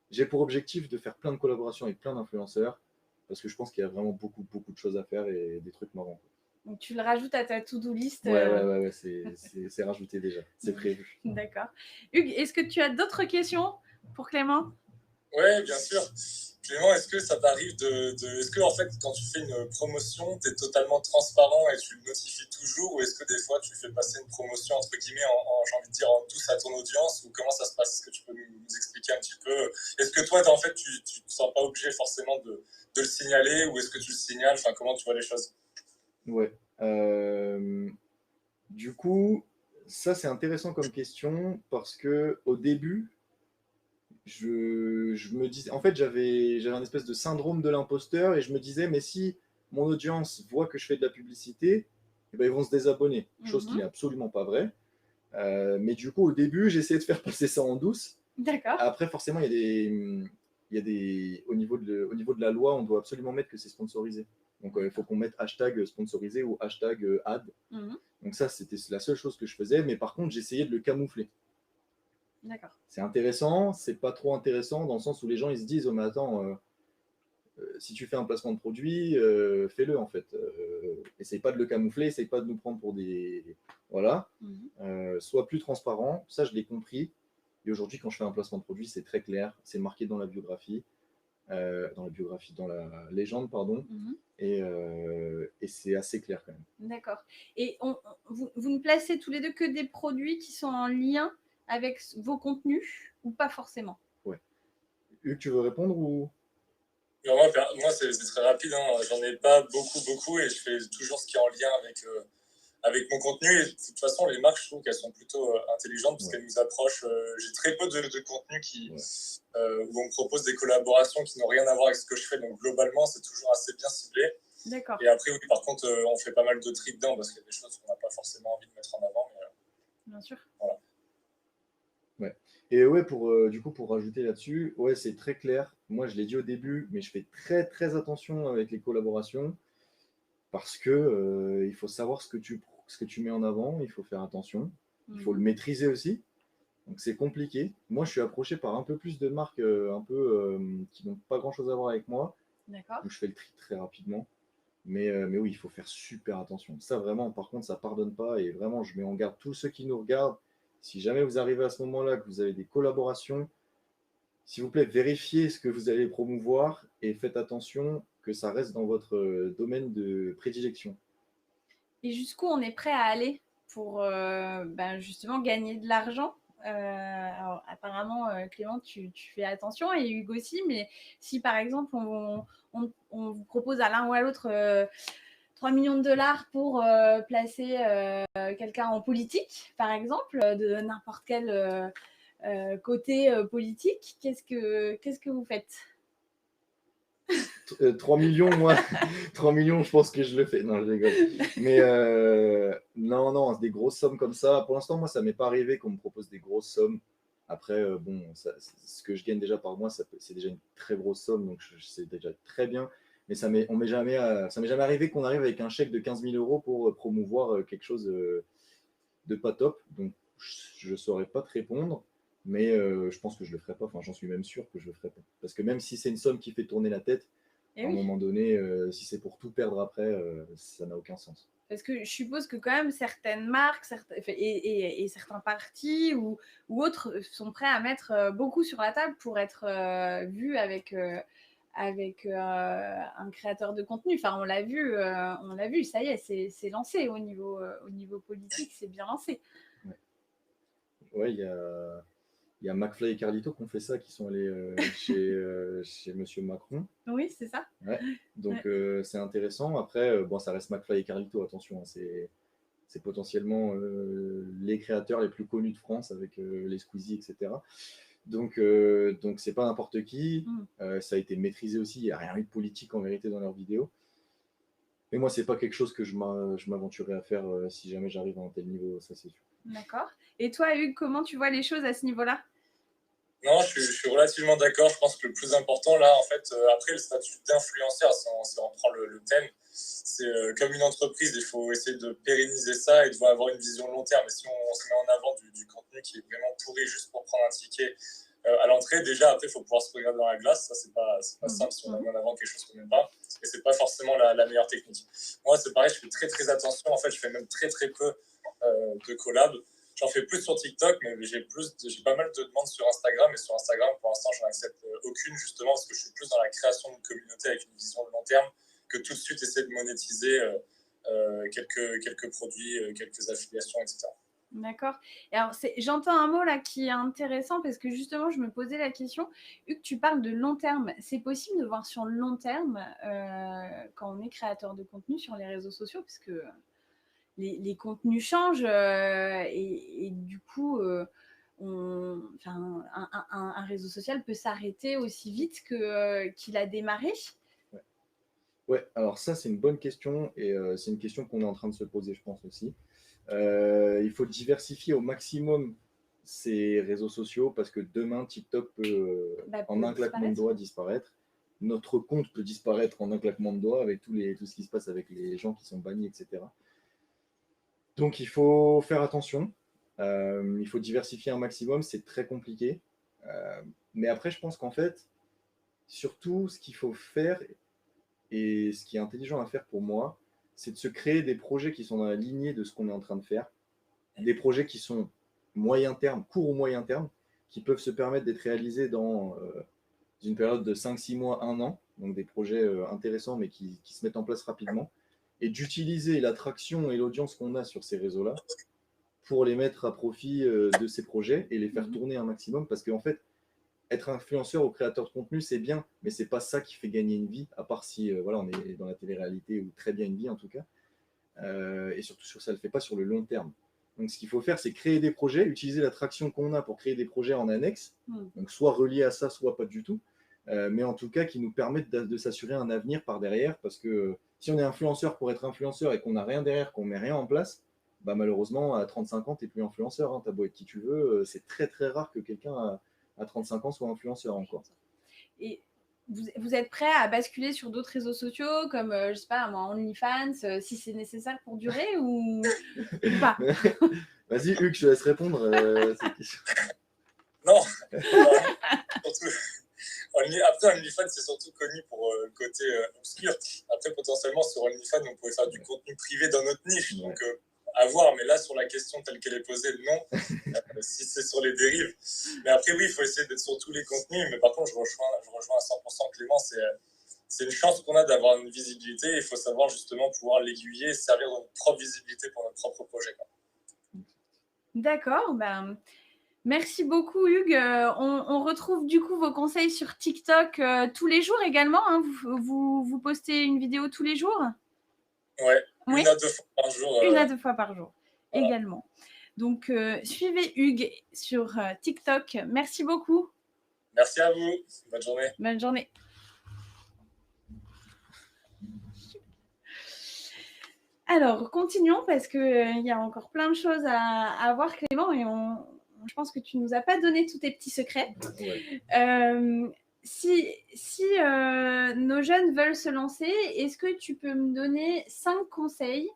Speaker 2: j'ai pour objectif de faire plein de collaborations avec plein d'influenceurs, parce que je pense qu'il y a vraiment beaucoup de choses à faire et des trucs marrants.
Speaker 1: Donc tu le rajoutes à ta to-do list.
Speaker 2: Ouais, c'est rajouté déjà, c'est prévu.
Speaker 1: D'accord. Hugues, est-ce que tu as d'autres questions pour Clément?
Speaker 3: Oui, bien sûr. Clément, est-ce que ça t'arrive est-ce que, en fait, quand tu fais une promotion, tu es totalement transparent et tu le notifies toujours, ou est-ce que des fois, tu fais passer une promotion, entre guillemets, j'ai envie de dire, en douce à ton audience, ou comment ça se passe? Est-ce que tu peux nous expliquer un petit peu? Est-ce que toi, en fait, tu te sens pas obligé forcément de le signaler, ou est-ce que tu le signales? Enfin, comment tu vois les choses?
Speaker 2: Ouais. Du coup, ça, c'est intéressant comme question, parce qu'au début, je me disais, en fait, j'avais un espèce de syndrome de l'imposteur et je me disais, mais si mon audience voit que je fais de la publicité, eh ben, ils vont se désabonner, chose qui n'est absolument pas vraie. Mais du coup, au début, j'essayais de faire passer ça en douce.
Speaker 1: D'accord.
Speaker 2: Après, forcément, au niveau de la loi, on doit absolument mettre que c'est sponsorisé. Donc, il faut qu'on mette hashtag sponsorisé ou hashtag ad. Donc ça, c'était la seule chose que je faisais. Mais par contre, j'essayais de le camoufler.
Speaker 1: D'accord.
Speaker 2: C'est intéressant, c'est pas trop intéressant dans le sens où les gens ils se disent oh mais attends, si tu fais un placement de produit, fais-le en fait. Essaye pas de le camoufler, essaye pas de nous prendre pour des voilà. Sois plus transparent. Ça je l'ai compris. Et aujourd'hui quand je fais un placement de produit, c'est très clair, c'est marqué dans la biographie, dans la légende pardon. Et c'est assez clair quand même.
Speaker 1: D'accord. Et vous ne placez tous les deux que des produits qui sont en lien avec vos contenus ou pas forcément?
Speaker 2: Ouais. Hugues, tu veux répondre ou?
Speaker 3: Non, moi c'est très rapide. Hein. J'en ai pas beaucoup et je fais toujours ce qui est en lien avec mon contenu. Et de toute façon, les marques, je trouve qu'elles sont plutôt intelligentes parce qu'elles nous approchent. J'ai très peu de contenu où on me propose des collaborations qui n'ont rien à voir avec ce que je fais. Donc globalement, c'est toujours assez bien ciblé.
Speaker 1: D'accord.
Speaker 3: Et après, oui, par contre, on fait pas mal de tri dedans parce qu'il y a des choses qu'on n'a pas forcément envie de mettre en avant.
Speaker 1: Bien sûr.
Speaker 3: Voilà.
Speaker 2: Ouais. Et ouais, du coup, pour rajouter là-dessus, ouais, c'est très clair. Moi, je l'ai dit au début, mais je fais très très attention avec les collaborations parce que il faut savoir ce que tu mets en avant, il faut faire attention, il faut le maîtriser aussi. Donc c'est compliqué. Moi, je suis approché par un peu plus de marques qui n'ont pas grand-chose à voir avec moi.
Speaker 1: D'accord.
Speaker 2: Donc je fais le tri très rapidement. Mais oui, il faut faire super attention. Ça, vraiment, par contre, ça pardonne pas. Et vraiment, je mets en garde tous ceux qui nous regardent. Si jamais vous arrivez à ce moment-là, que vous avez des collaborations, s'il vous plaît, vérifiez ce que vous allez promouvoir et faites attention que ça reste dans votre domaine de prédilection.
Speaker 1: Et jusqu'où on est prêt à aller pour justement gagner de l'argent? Alors, apparemment, Clément, tu fais attention et Hugues aussi, mais si par exemple on vous propose à l'un ou à l'autre 3 millions de dollars pour placer quelqu'un en politique, par exemple, de n'importe quel côté politique, qu'est-ce que vous faites?
Speaker 2: 3 millions, moi, 3 millions, je pense que je le fais. Non, je rigole. Mais non, des grosses sommes comme ça. Pour l'instant, moi, ça m'est pas arrivé qu'on me propose des grosses sommes. Après, bon, ce que je gagne déjà par mois, c'est déjà une très grosse somme, donc c'est déjà très bien. Mais ça m'est jamais arrivé qu'on arrive avec un chèque de 15 000 euros pour promouvoir quelque chose de pas top. Donc, je ne saurais pas te répondre. Mais je pense que je le ferai pas. Enfin, j'en suis même sûr que je le ferai pas. Parce que même si c'est une somme qui fait tourner la tête, à un moment donné, si c'est pour tout perdre après, ça n'a aucun sens.
Speaker 1: Parce que je suppose que quand même certaines marques et certains partis ou autres sont prêts à mettre beaucoup sur la table pour être vus avec un créateur de contenu. Enfin, on l'a vu, ça y est, c'est lancé au niveau politique, c'est bien lancé.
Speaker 2: Ouais, il y a McFly et Carlito qui ont fait ça, qui sont allés chez Monsieur Macron.
Speaker 1: Oui, c'est ça.
Speaker 2: Ouais. Donc c'est intéressant. Après, bon, ça reste McFly et Carlito, attention, hein, c'est potentiellement les créateurs les plus connus de France avec les Squeezie, etc. Donc c'est pas n'importe qui. Ça a été maîtrisé aussi. Il n'y a rien eu de politique en vérité dans leurs vidéos. Mais moi, c'est pas quelque chose que je m'aventurerais à faire si jamais j'arrive à un tel niveau, ça c'est sûr.
Speaker 1: D'accord. Et toi, Hugues, comment tu vois les choses à ce niveau-là?
Speaker 3: Non, je suis relativement d'accord. Je pense que le plus important, là, en fait, après le statut d'influenceur, si on prend le thème, c'est comme une entreprise, il faut essayer de pérenniser ça et de avoir une vision long terme. Et si on se met en avant du contenu qui est vraiment pourri juste pour prendre un ticket à l'entrée, déjà, après, il faut pouvoir se regarder dans la glace. Ça, c'est pas simple si on met en avant quelque chose qu'on n'aime pas. Et c'est pas forcément la meilleure technique. Moi, c'est pareil, je fais très, très attention. En fait, je fais même très, très peu de collabs. J'en fais plus sur TikTok, mais j'ai pas mal de demandes sur Instagram. Et sur Instagram, pour l'instant, j'en accepte aucune, justement, parce que je suis plus dans la création d'une communauté avec une vision de long terme que tout de suite essayer de monétiser quelques produits, quelques affiliations, etc.
Speaker 1: D'accord. Et alors, j'entends un mot là qui est intéressant parce que justement, je me posais la question. Hugues, tu parles de long terme. C'est possible de voir sur le long terme quand on est créateur de contenu sur les réseaux sociaux parce que les contenus changent et du coup, un réseau social peut s'arrêter aussi vite qu'il a démarré.
Speaker 2: Ouais, alors ça, c'est une bonne question et c'est une question qu'on est en train de se poser, je pense aussi. Il faut diversifier au maximum ces réseaux sociaux parce que demain, TikTok peut, en un claquement de doigts, disparaître. Notre compte peut disparaître en un claquement de doigts avec tout ce qui se passe avec les gens qui sont bannis, etc. Donc, il faut faire attention. Il faut diversifier un maximum. C'est très compliqué. Mais après, je pense qu'en fait, surtout, ce qu'il faut faire et ce qui est intelligent à faire pour moi, c'est de se créer des projets qui sont dans la lignée de ce qu'on est en train de faire. Des projets qui sont moyen terme, court ou moyen terme, qui peuvent se permettre d'être réalisés dans une période de 5-6 mois, 1 an. Donc des projets intéressants, mais qui se mettent en place rapidement. Et d'utiliser l'attraction et l'audience qu'on a sur ces réseaux-là pour les mettre à profit de ces projets et les faire tourner un maximum. Parce qu'en fait, être influenceur ou créateur de contenu, c'est bien, mais c'est pas ça qui fait gagner une vie, à part si voilà, on est dans la télé-réalité ou très bien une vie en tout cas. Et surtout, ça ne le fait pas sur le long terme. Donc, ce qu'il faut faire, c'est créer des projets, utiliser l'attraction qu'on a pour créer des projets en annexe, donc soit reliés à ça, soit pas du tout, mais en tout cas qui nous permettent de s'assurer un avenir par derrière, parce que si on est influenceur pour être influenceur et qu'on n'a rien derrière, qu'on met rien en place, bah malheureusement, à 35 ans, tu n'es plus influenceur, hein, t'as beau être qui tu veux, c'est très très rare que quelqu'un à 35 ans soit influenceur encore.
Speaker 1: Et vous êtes prêt à basculer sur d'autres réseaux sociaux comme, je sais pas, moi, OnlyFans, si c'est nécessaire pour durer ou pas?
Speaker 2: Vas-y, Hugues, je te laisse répondre à cette question.
Speaker 3: Non, surtout. Après, OnlyFans, c'est surtout connu pour le côté obscur. Après, potentiellement, sur OnlyFans, on pouvait faire du contenu privé dans notre niche. Donc, à voir. Mais là, sur la question telle qu'elle est posée, non. Si c'est sur les dérives. Mais après, oui, il faut essayer d'être sur tous les contenus. Mais par contre, je rejoins à 100% Clément. C'est une chance qu'on a d'avoir une visibilité. Il faut savoir justement pouvoir l'aiguiller et servir de notre propre visibilité pour notre propre projet.
Speaker 1: D'accord. Ben... Merci beaucoup, Hugues. On retrouve du coup vos conseils sur TikTok tous les jours également. Hein. Vous postez une vidéo tous les jours?
Speaker 3: Ouais, une à deux fois par jour.
Speaker 1: Une à deux fois par jour, voilà. Également. Donc, suivez Hugues sur TikTok. Merci beaucoup.
Speaker 3: Merci à vous. Bonne journée.
Speaker 1: Bonne journée. Alors, continuons parce qu'il y a encore plein de choses à voir, Clément, et je pense que tu ne nous as pas donné tous tes petits secrets.
Speaker 2: Ouais.
Speaker 1: Si nos jeunes veulent se lancer, est-ce que tu peux me donner 5 conseils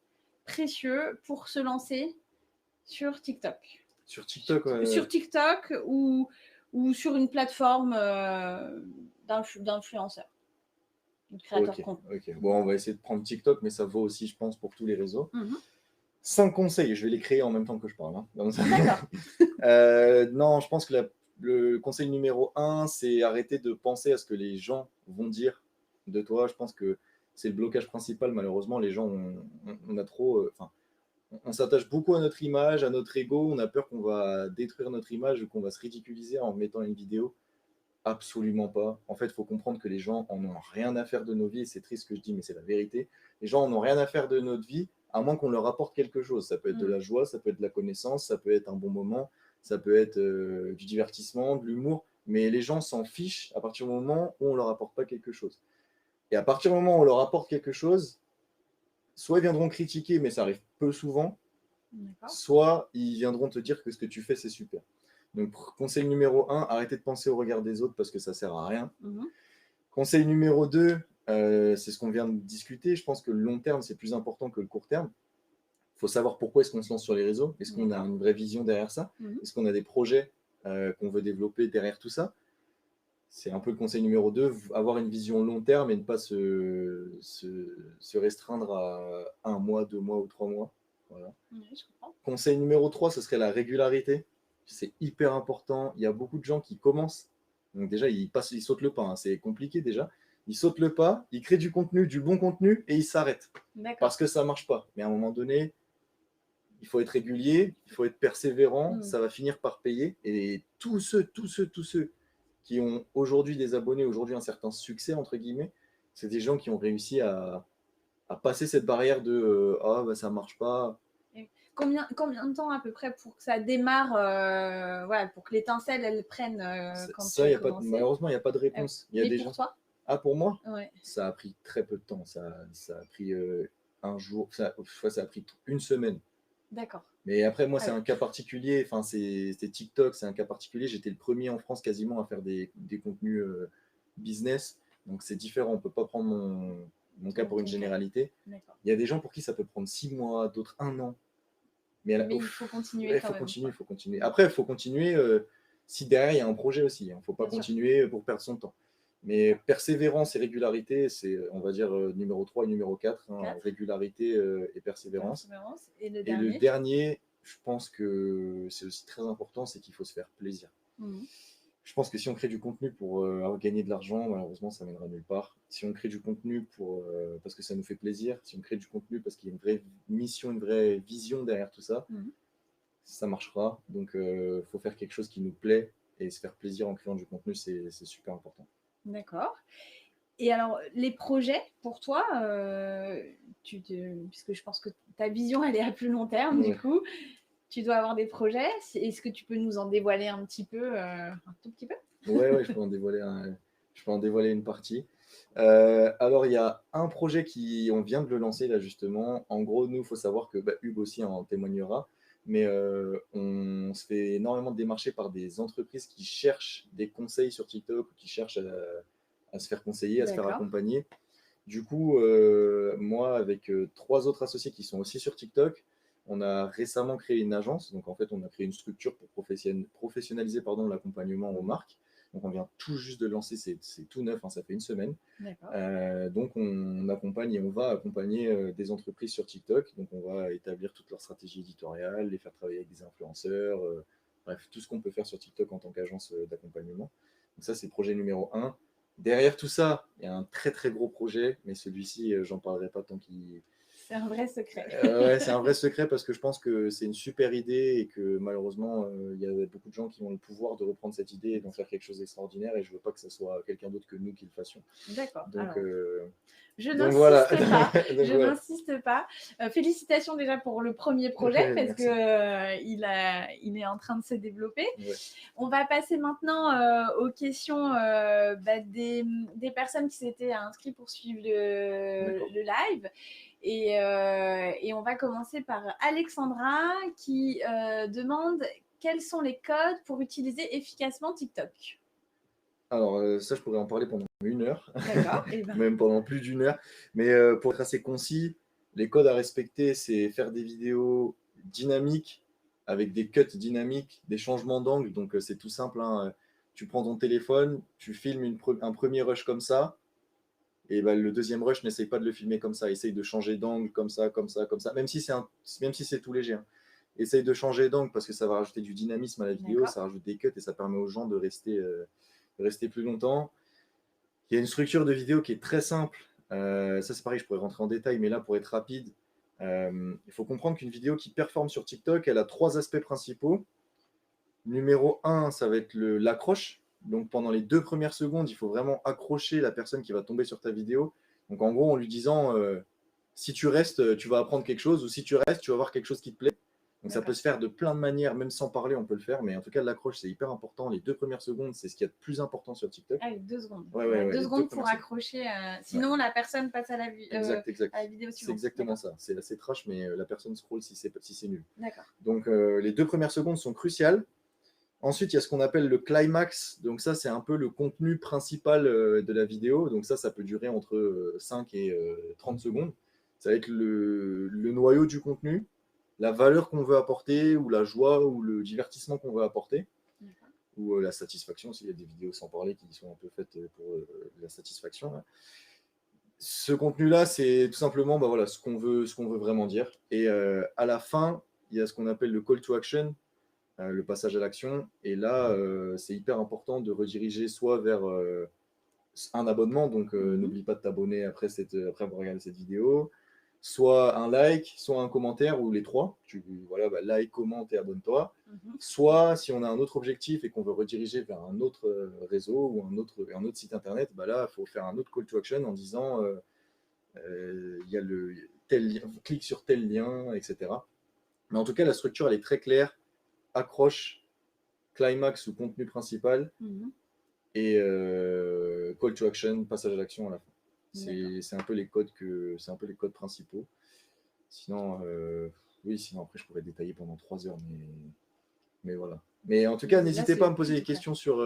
Speaker 1: précieux pour se lancer sur TikTok?
Speaker 2: Sur TikTok,
Speaker 1: Sur TikTok ou sur une plateforme d'influenceurs, de créateurs de contenu.
Speaker 2: Ok. Bon, on va essayer de prendre TikTok, mais ça vaut aussi, je pense, pour tous les réseaux.
Speaker 1: Mhm.
Speaker 2: 5 conseils, je vais les créer en même temps que je parle. Hein.
Speaker 1: D'accord.
Speaker 2: Non, je pense que le conseil numéro 1, c'est arrêter de penser à ce que les gens vont dire de toi. Je pense que c'est le blocage principal. Malheureusement, les gens, on a trop. On s'attache beaucoup à notre image, à notre ego. On a peur qu'on va détruire notre image ou qu'on va se ridiculiser en mettant une vidéo. Absolument pas. En fait, il faut comprendre que les gens en ont rien à faire de nos vies. Et c'est triste ce que je dis, mais c'est la vérité. Les gens en ont rien à faire de notre vie, à moins qu'on leur apporte quelque chose. Ça peut être de la joie, ça peut être de la connaissance, ça peut être un bon moment, ça peut être du divertissement, de l'humour. Mais les gens s'en fichent à partir du moment où on leur apporte pas quelque chose. Et à partir du moment où on leur apporte quelque chose, soit ils viendront critiquer, mais ça arrive peu souvent, soit ils viendront te dire que ce que tu fais, c'est super. Donc, conseil numéro 1, arrêtez de penser au regard des autres parce que ça sert à rien. Conseil numéro 2, c'est ce qu'on vient de discuter. Je pense que le long terme, c'est plus important que le court terme. Il faut savoir pourquoi est-ce qu'on se lance sur les réseaux. Est-ce qu'on a une vraie vision derrière ça? Est-ce qu'on a des projets qu'on veut développer derrière tout ça? C'est un peu le conseil numéro 2, avoir une vision long terme et ne pas se restreindre à 1 mois, 2 mois ou 3 mois. Voilà.
Speaker 1: Je comprends.
Speaker 2: Conseil numéro 3, ce serait la régularité. C'est hyper important. Il y a beaucoup de gens qui commencent. Donc déjà, ils sautent le pas. Hein. C'est compliqué déjà. Ils sautent le pas, ils créent du contenu, du bon contenu, et ils s'arrêtent. Parce que ça ne marche pas. Mais à un moment donné, il faut être régulier, il faut être persévérant, ça va finir par payer. Et tous ceux qui ont aujourd'hui des abonnés, aujourd'hui un certain succès, entre guillemets, c'est des gens qui ont réussi à passer cette barrière de ah, bah, ça ne marche pas.
Speaker 1: Combien de temps à peu près pour que ça démarre, voilà, pour que l'étincelle, elle prenne quand
Speaker 2: ça,
Speaker 1: tu as commencé?
Speaker 2: malheureusement, il n'y a pas de réponse. Il y a des
Speaker 1: pour
Speaker 2: gens...
Speaker 1: toi?
Speaker 2: Ah, pour moi,
Speaker 1: ouais.
Speaker 2: Ça a pris très peu de temps. Ça a pris un jour, ça a pris 1 semaine.
Speaker 1: D'accord.
Speaker 2: Mais après, moi, c'est un cas particulier. Enfin, c'est TikTok, c'est un cas particulier. J'étais le premier en France quasiment à faire des contenus business. Donc, c'est différent. On ne peut pas prendre mon cas pour une généralité. Il y a des gens pour qui ça peut prendre 6 mois, d'autres 1 an. Mais
Speaker 1: il faut continuer quand même.
Speaker 2: Il faut continuer. Après, il faut continuer si derrière, il y a un projet aussi. Il ne faut pas continuer pour perdre son temps. Mais persévérance et régularité, c'est, on va dire, numéro 3 et numéro 4. Hein, régularité et persévérance.
Speaker 1: Et le
Speaker 2: dernier, je pense que c'est aussi très important, c'est qu'il faut se faire plaisir. Je pense que si on crée du contenu pour gagner de l'argent, malheureusement, ça mènera nulle part. Si on crée du contenu parce que ça nous fait plaisir, si on crée du contenu parce qu'il y a une vraie mission, une vraie vision derrière tout ça, ça marchera. Donc, il faut faire quelque chose qui nous plaît et se faire plaisir en créant du contenu, c'est super important.
Speaker 1: D'accord. Et alors, les projets pour toi, puisque je pense que ta vision, elle est à plus long terme, du coup, tu dois avoir des projets. Est-ce que tu peux nous en dévoiler un petit peu, un tout petit peu?
Speaker 2: Ouais, je peux en dévoiler une partie. Alors, il y a un projet on vient de le lancer là justement. En gros, nous, il faut savoir que Hugues aussi en témoignera, mais on se fait énormément démarcher par des entreprises qui cherchent des conseils sur TikTok, qui cherchent à se faire conseiller, à se faire accompagner. Du coup, moi, avec 3 autres associés qui sont aussi sur TikTok, on a récemment créé une agence. Donc, en fait, on a créé une structure pour professionnaliser l'accompagnement aux marques. Donc, on vient tout juste de lancer, c'est tout neuf, hein, ça fait 1 semaine. Donc, on accompagne et on va accompagner des entreprises sur TikTok. Donc, on va établir toute leur stratégie éditoriale, les faire travailler avec des influenceurs, bref, tout ce qu'on peut faire sur TikTok en tant qu'agence d'accompagnement. Donc, ça, c'est le projet numéro 1. Derrière tout ça, il y a un très très gros projet, mais celui-ci, j'en parlerai pas tant qu'il
Speaker 1: C'est un vrai secret.
Speaker 2: Ouais, c'est un vrai secret parce que je pense que c'est une super idée et que malheureusement, il y a beaucoup de gens qui ont le pouvoir de reprendre cette idée et d'en faire quelque chose d'extraordinaire et je veux pas que ce soit quelqu'un d'autre que nous qui le fassions.
Speaker 1: D'accord.
Speaker 2: Donc,
Speaker 1: Alors, je
Speaker 2: donc voilà.
Speaker 1: n'insiste pas.
Speaker 2: Donc,
Speaker 1: Je
Speaker 2: ouais.
Speaker 1: n'insiste pas. Félicitations déjà pour le premier projet
Speaker 2: Ouais,
Speaker 1: parce
Speaker 2: merci.
Speaker 1: que il est en train de se développer.
Speaker 2: Ouais.
Speaker 1: On va passer maintenant aux questions des personnes qui s'étaient inscrites pour suivre
Speaker 2: D'accord.
Speaker 1: le live. Et on va commencer par Alexandra qui demande quels sont les codes pour utiliser efficacement TikTok.
Speaker 2: Alors, ça, je pourrais en parler pendant 1 heure,
Speaker 1: D'accord. Eh ben,
Speaker 2: même pendant plus d'1 heure. Mais pour être assez concis, les codes à respecter, c'est faire des vidéos dynamiques, avec des cuts dynamiques, des changements d'angle. Donc, c'est tout simple, hein. Tu prends ton téléphone, tu filmes un premier rush comme ça, et ben, le deuxième rush, n'essaye pas de le filmer comme ça. Essaye de changer d'angle comme ça, comme ça, comme ça. Même si c'est tout léger, hein. Essaye de changer d'angle parce que ça va rajouter du dynamisme à la vidéo,
Speaker 1: d'accord.
Speaker 2: ça rajoute des cuts et ça permet aux gens de rester plus longtemps. Il y a une structure de vidéo qui est très simple. Ça, c'est pareil, je pourrais rentrer en détail, mais là, pour être rapide, il faut comprendre qu'une vidéo qui performe sur TikTok, elle a 3 aspects principaux. Numéro 1, ça va être l'accroche. Donc, pendant les 2 premières secondes, il faut vraiment accrocher la personne qui va tomber sur ta vidéo. Donc, en gros, en lui disant, si tu restes, tu vas apprendre quelque chose, ou si tu restes, tu vas voir quelque chose qui te plaît. Donc, ça peut se faire de plein de manières, même sans parler, on peut le faire. Mais en tout cas, l'accroche, c'est hyper important. Les 2 premières secondes, c'est ce qu'il y a de plus important sur TikTok.
Speaker 1: Ah, 2 secondes.
Speaker 2: Ouais,
Speaker 1: 2
Speaker 2: les
Speaker 1: secondes
Speaker 2: 2
Speaker 1: pour
Speaker 2: premières
Speaker 1: accrocher. Sinon, la personne passe à la vidéo
Speaker 2: C'est
Speaker 1: suivante.
Speaker 2: exactement ça. C'est assez trash, mais la personne scroll si c'est nul.
Speaker 1: D'accord.
Speaker 2: Donc, les 2 premières secondes sont cruciales. Ensuite, il y a ce qu'on appelle le climax. Donc ça, c'est un peu le contenu principal de la vidéo. Donc ça peut durer entre 5 et 30 secondes. Ça va être le noyau du contenu, la valeur qu'on veut apporter, ou la joie, ou le divertissement qu'on veut apporter, ou la satisfaction, s'il y a des vidéos sans parler qui sont un peu faites pour la satisfaction. Là. Ce contenu-là, c'est tout simplement voilà, ce qu'on veut vraiment dire. Et à la fin, il y a ce qu'on appelle le call to action, le passage à l'action. Et là, c'est hyper important de rediriger soit vers un abonnement, donc n'oublie pas de t'abonner après avoir regardé cette vidéo, soit un like, soit un commentaire, ou les 3. Like, commente et abonne-toi. Soit, si on a un autre objectif et qu'on veut rediriger vers un autre réseau ou un autre site internet, là, il faut faire un autre call to action en disant il y a tel lien, clique sur tel lien, etc. Mais en tout cas, la structure, elle est très claire. Accroche, climax ou contenu principal, et call to action, passage à l'action à la fin. C'est un peu les codes principaux. Sinon, sinon après je pourrais détailler pendant 3 heures, mais voilà. Mais en tout cas, n'hésitez pas à me poser des questions sur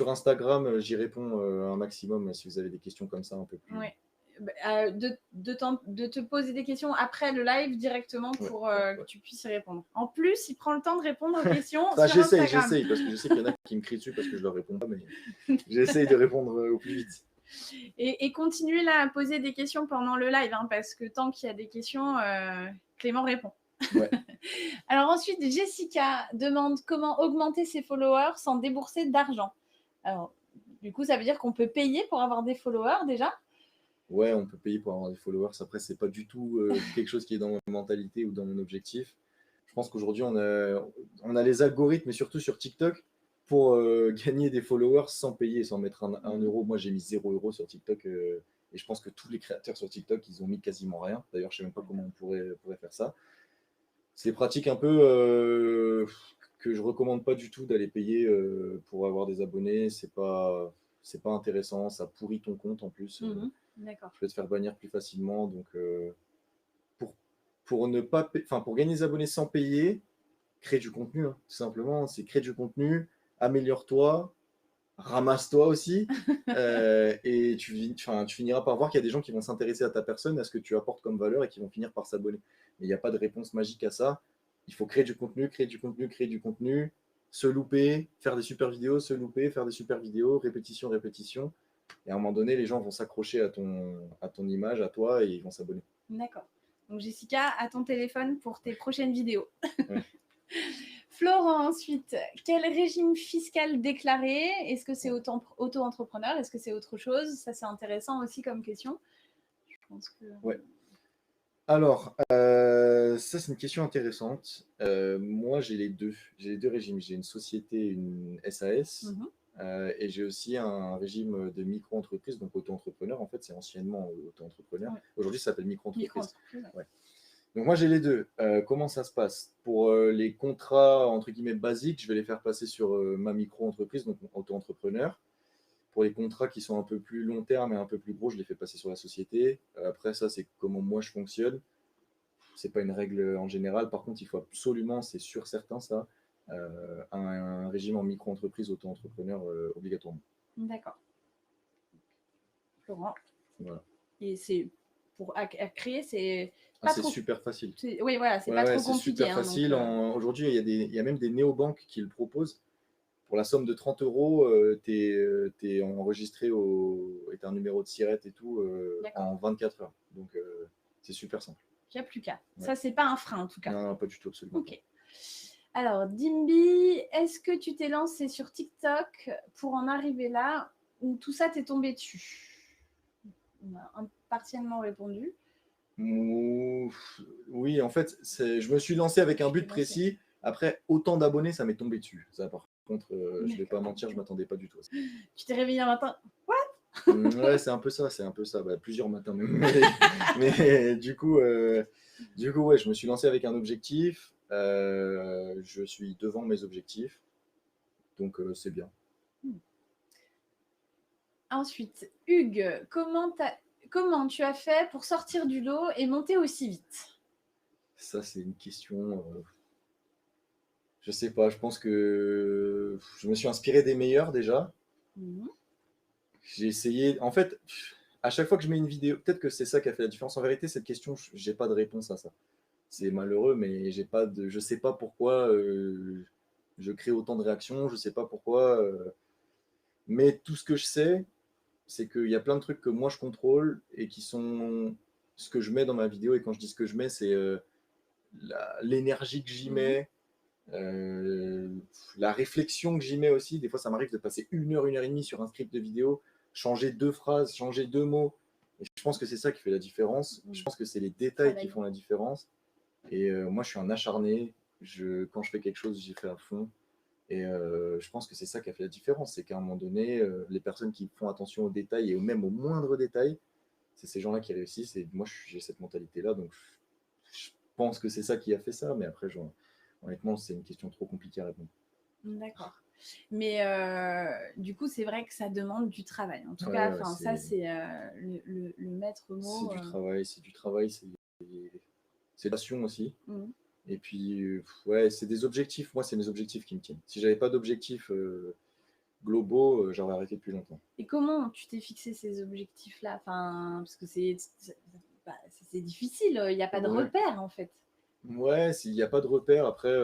Speaker 2: Instagram. J'y réponds un maximum si vous avez des questions comme ça un peu plus.
Speaker 1: Ouais. De te poser des questions après le live directement pour que tu puisses y répondre. En plus, il prend le temps de répondre aux questions sur Instagram.
Speaker 2: J'essaye, parce que je sais qu'il y en a qui me crient dessus parce que je leur réponds pas, mais j'essaye de répondre au plus vite.
Speaker 1: Et continuez là à poser des questions pendant le live, hein, parce que tant qu'il y a des questions, Clément répond.
Speaker 2: Ouais.
Speaker 1: Alors ensuite, Jessica demande comment augmenter ses followers sans débourser d'argent. Alors, du coup, ça veut dire qu'on peut payer pour avoir des followers déjà ?
Speaker 2: Ouais, on peut payer pour avoir des followers. Après, c'est pas du tout quelque chose qui est dans ma mentalité ou dans mon objectif. Je pense qu'aujourd'hui, on a les algorithmes, et surtout sur TikTok, pour gagner des followers sans payer, sans mettre un euro. Moi, j'ai mis 0 € sur TikTok. Et je pense que tous les créateurs sur TikTok, ils ont mis quasiment rien. D'ailleurs, je sais même pas comment on pourrait faire ça. C'est pratique un peu que je recommande pas du tout d'aller payer pour avoir des abonnés. C'est pas intéressant. Ça pourrit ton compte en plus.
Speaker 1: D'accord.
Speaker 2: Tu peux te faire bannir plus facilement. Donc, pour gagner des abonnés sans payer, crée du contenu, hein, tout simplement. C'est créer du contenu, améliore-toi, ramasse-toi aussi, et tu finiras par voir qu'il y a des gens qui vont s'intéresser à ta personne, à ce que tu apportes comme valeur, et qui vont finir par s'abonner. Mais il n'y a pas de réponse magique à ça. Il faut créer du contenu, se louper, faire des super vidéos, se louper, faire des super vidéos, répétition. Et à un moment donné, les gens vont s'accrocher à ton image, à toi, et ils vont s'abonner.
Speaker 1: D'accord. Donc Jessica, à ton téléphone pour tes prochaines vidéos.
Speaker 2: Ouais.
Speaker 1: Florent, ensuite, quel régime fiscal déclaré ? Est-ce que c'est auto-entrepreneur ? Est-ce que c'est autre chose ? Ça, c'est intéressant aussi comme question. Je pense que...
Speaker 2: Ouais. Alors, ça, c'est une question intéressante. Moi, j'ai les deux. J'ai les deux régimes. J'ai une société, une SAS,
Speaker 1: Mhm.
Speaker 2: et j'ai aussi un régime de micro-entreprise, donc auto-entrepreneur. En fait, c'est anciennement auto-entrepreneur.
Speaker 1: Ouais.
Speaker 2: Aujourd'hui, ça s'appelle micro-entreprise.
Speaker 1: Micro-entreprise. Ouais.
Speaker 2: Ouais. Donc, moi, j'ai les deux. Comment ça se passe? Pour les contrats, entre guillemets, basiques, je vais les faire passer sur ma micro-entreprise, donc auto-entrepreneur. Pour les contrats qui sont un peu plus long terme et un peu plus gros, je les fais passer sur la société. Après, ça, c'est comment moi je fonctionne. C'est pas une règle en général. Par contre, il faut absolument, c'est sûr certain ça, un régime en micro-entreprise, auto-entrepreneur obligatoirement.
Speaker 1: D'accord. Florent.
Speaker 2: Voilà.
Speaker 1: Et c'est pour à créer, c'est
Speaker 2: Ah,
Speaker 1: pas
Speaker 2: c'est
Speaker 1: trop.
Speaker 2: super facile.
Speaker 1: Oui, voilà, c'est
Speaker 2: Ouais,
Speaker 1: pas
Speaker 2: ouais,
Speaker 1: trop
Speaker 2: c'est
Speaker 1: compliqué.
Speaker 2: super
Speaker 1: Hein,
Speaker 2: facile.
Speaker 1: donc,
Speaker 2: Aujourd'hui, il y a même des néobanques qui le proposent. Pour la somme de 30 euros, tu es enregistré et tu as un numéro de SIRET et tout en 24 heures. Donc, c'est super simple.
Speaker 1: il n'y a plus qu'à.
Speaker 2: Ouais.
Speaker 1: Ça, c'est pas un frein en tout cas.
Speaker 2: Non, non, pas du tout, absolument.
Speaker 1: Ok. Alors, Dimby, est-ce que tu t'es lancé sur TikTok pour en arriver là ou tout ça t'est tombé dessus? On a partiellement répondu.
Speaker 2: Oui, en fait, je me suis lancé avec un but précis. Après, autant d'abonnés, ça m'est tombé dessus. Ça, par contre, je ne vais pas mentir, je ne m'attendais pas du tout à ça.
Speaker 1: Tu t'es réveillé un matin?
Speaker 2: Ouais, c'est un peu ça, c'est un peu ça. Bah, plusieurs matins même. Mais du coup, ouais, je me suis lancé avec un objectif. Je suis devant mes objectifs. Donc, c'est bien.
Speaker 1: Ensuite, Hugues, comment tu as fait pour sortir du lot et monter aussi vite?
Speaker 2: Ça, c'est une question. Je sais pas, je pense que je me suis inspiré des meilleurs déjà.
Speaker 1: Mhm.
Speaker 2: J'ai essayé. En fait, à chaque fois que je mets une vidéo, peut-être que c'est ça qui a fait la différence. En vérité, cette question, j'ai pas de réponse à ça. C'est malheureux, mais je sais pas pourquoi je crée autant de réactions. Je sais pas pourquoi. Mais tout ce que je sais, c'est qu'il y a plein de trucs que moi je contrôle et qui sont ce que je mets dans ma vidéo. Et quand je dis ce que je mets, c'est l'énergie que j'y mets. Euh, la réflexion que j'y mets aussi, des fois ça m'arrive de passer 1 heure et demie sur un script de vidéo, changer 2 phrases, changer 2 mots. Et je pense que c'est ça qui fait la différence. Je pense que c'est les détails qui font la différence. Et moi je suis un acharné. Quand je fais quelque chose, j'y fais à fond. Et je pense que c'est ça qui a fait la différence. C'est qu'à un moment donné, les personnes qui font attention aux détails et même aux moindres détails, c'est ces gens-là qui réussissent. Et moi j'ai cette mentalité-là. Donc je pense que c'est ça qui a fait ça. Mais après, honnêtement, c'est une question trop compliquée à répondre.
Speaker 1: D'accord. Mais du coup, c'est vrai que ça demande du travail. En tout
Speaker 2: Ouais,
Speaker 1: cas,
Speaker 2: ouais,
Speaker 1: ça, c'est le maître mot.
Speaker 2: C'est du travail, c'est de la passion aussi.
Speaker 1: Mhm.
Speaker 2: Et puis, ouais, c'est des objectifs. Moi, c'est mes objectifs qui me tiennent. Si j'avais pas d'objectifs globaux, j'aurais arrêté depuis longtemps.
Speaker 1: Et comment tu t'es fixé ces objectifs-là? Enfin, parce que c'est difficile, il n'y a pas de
Speaker 2: Ouais.
Speaker 1: repère en fait.
Speaker 2: Ouais, s'il n'y a pas de repère, après,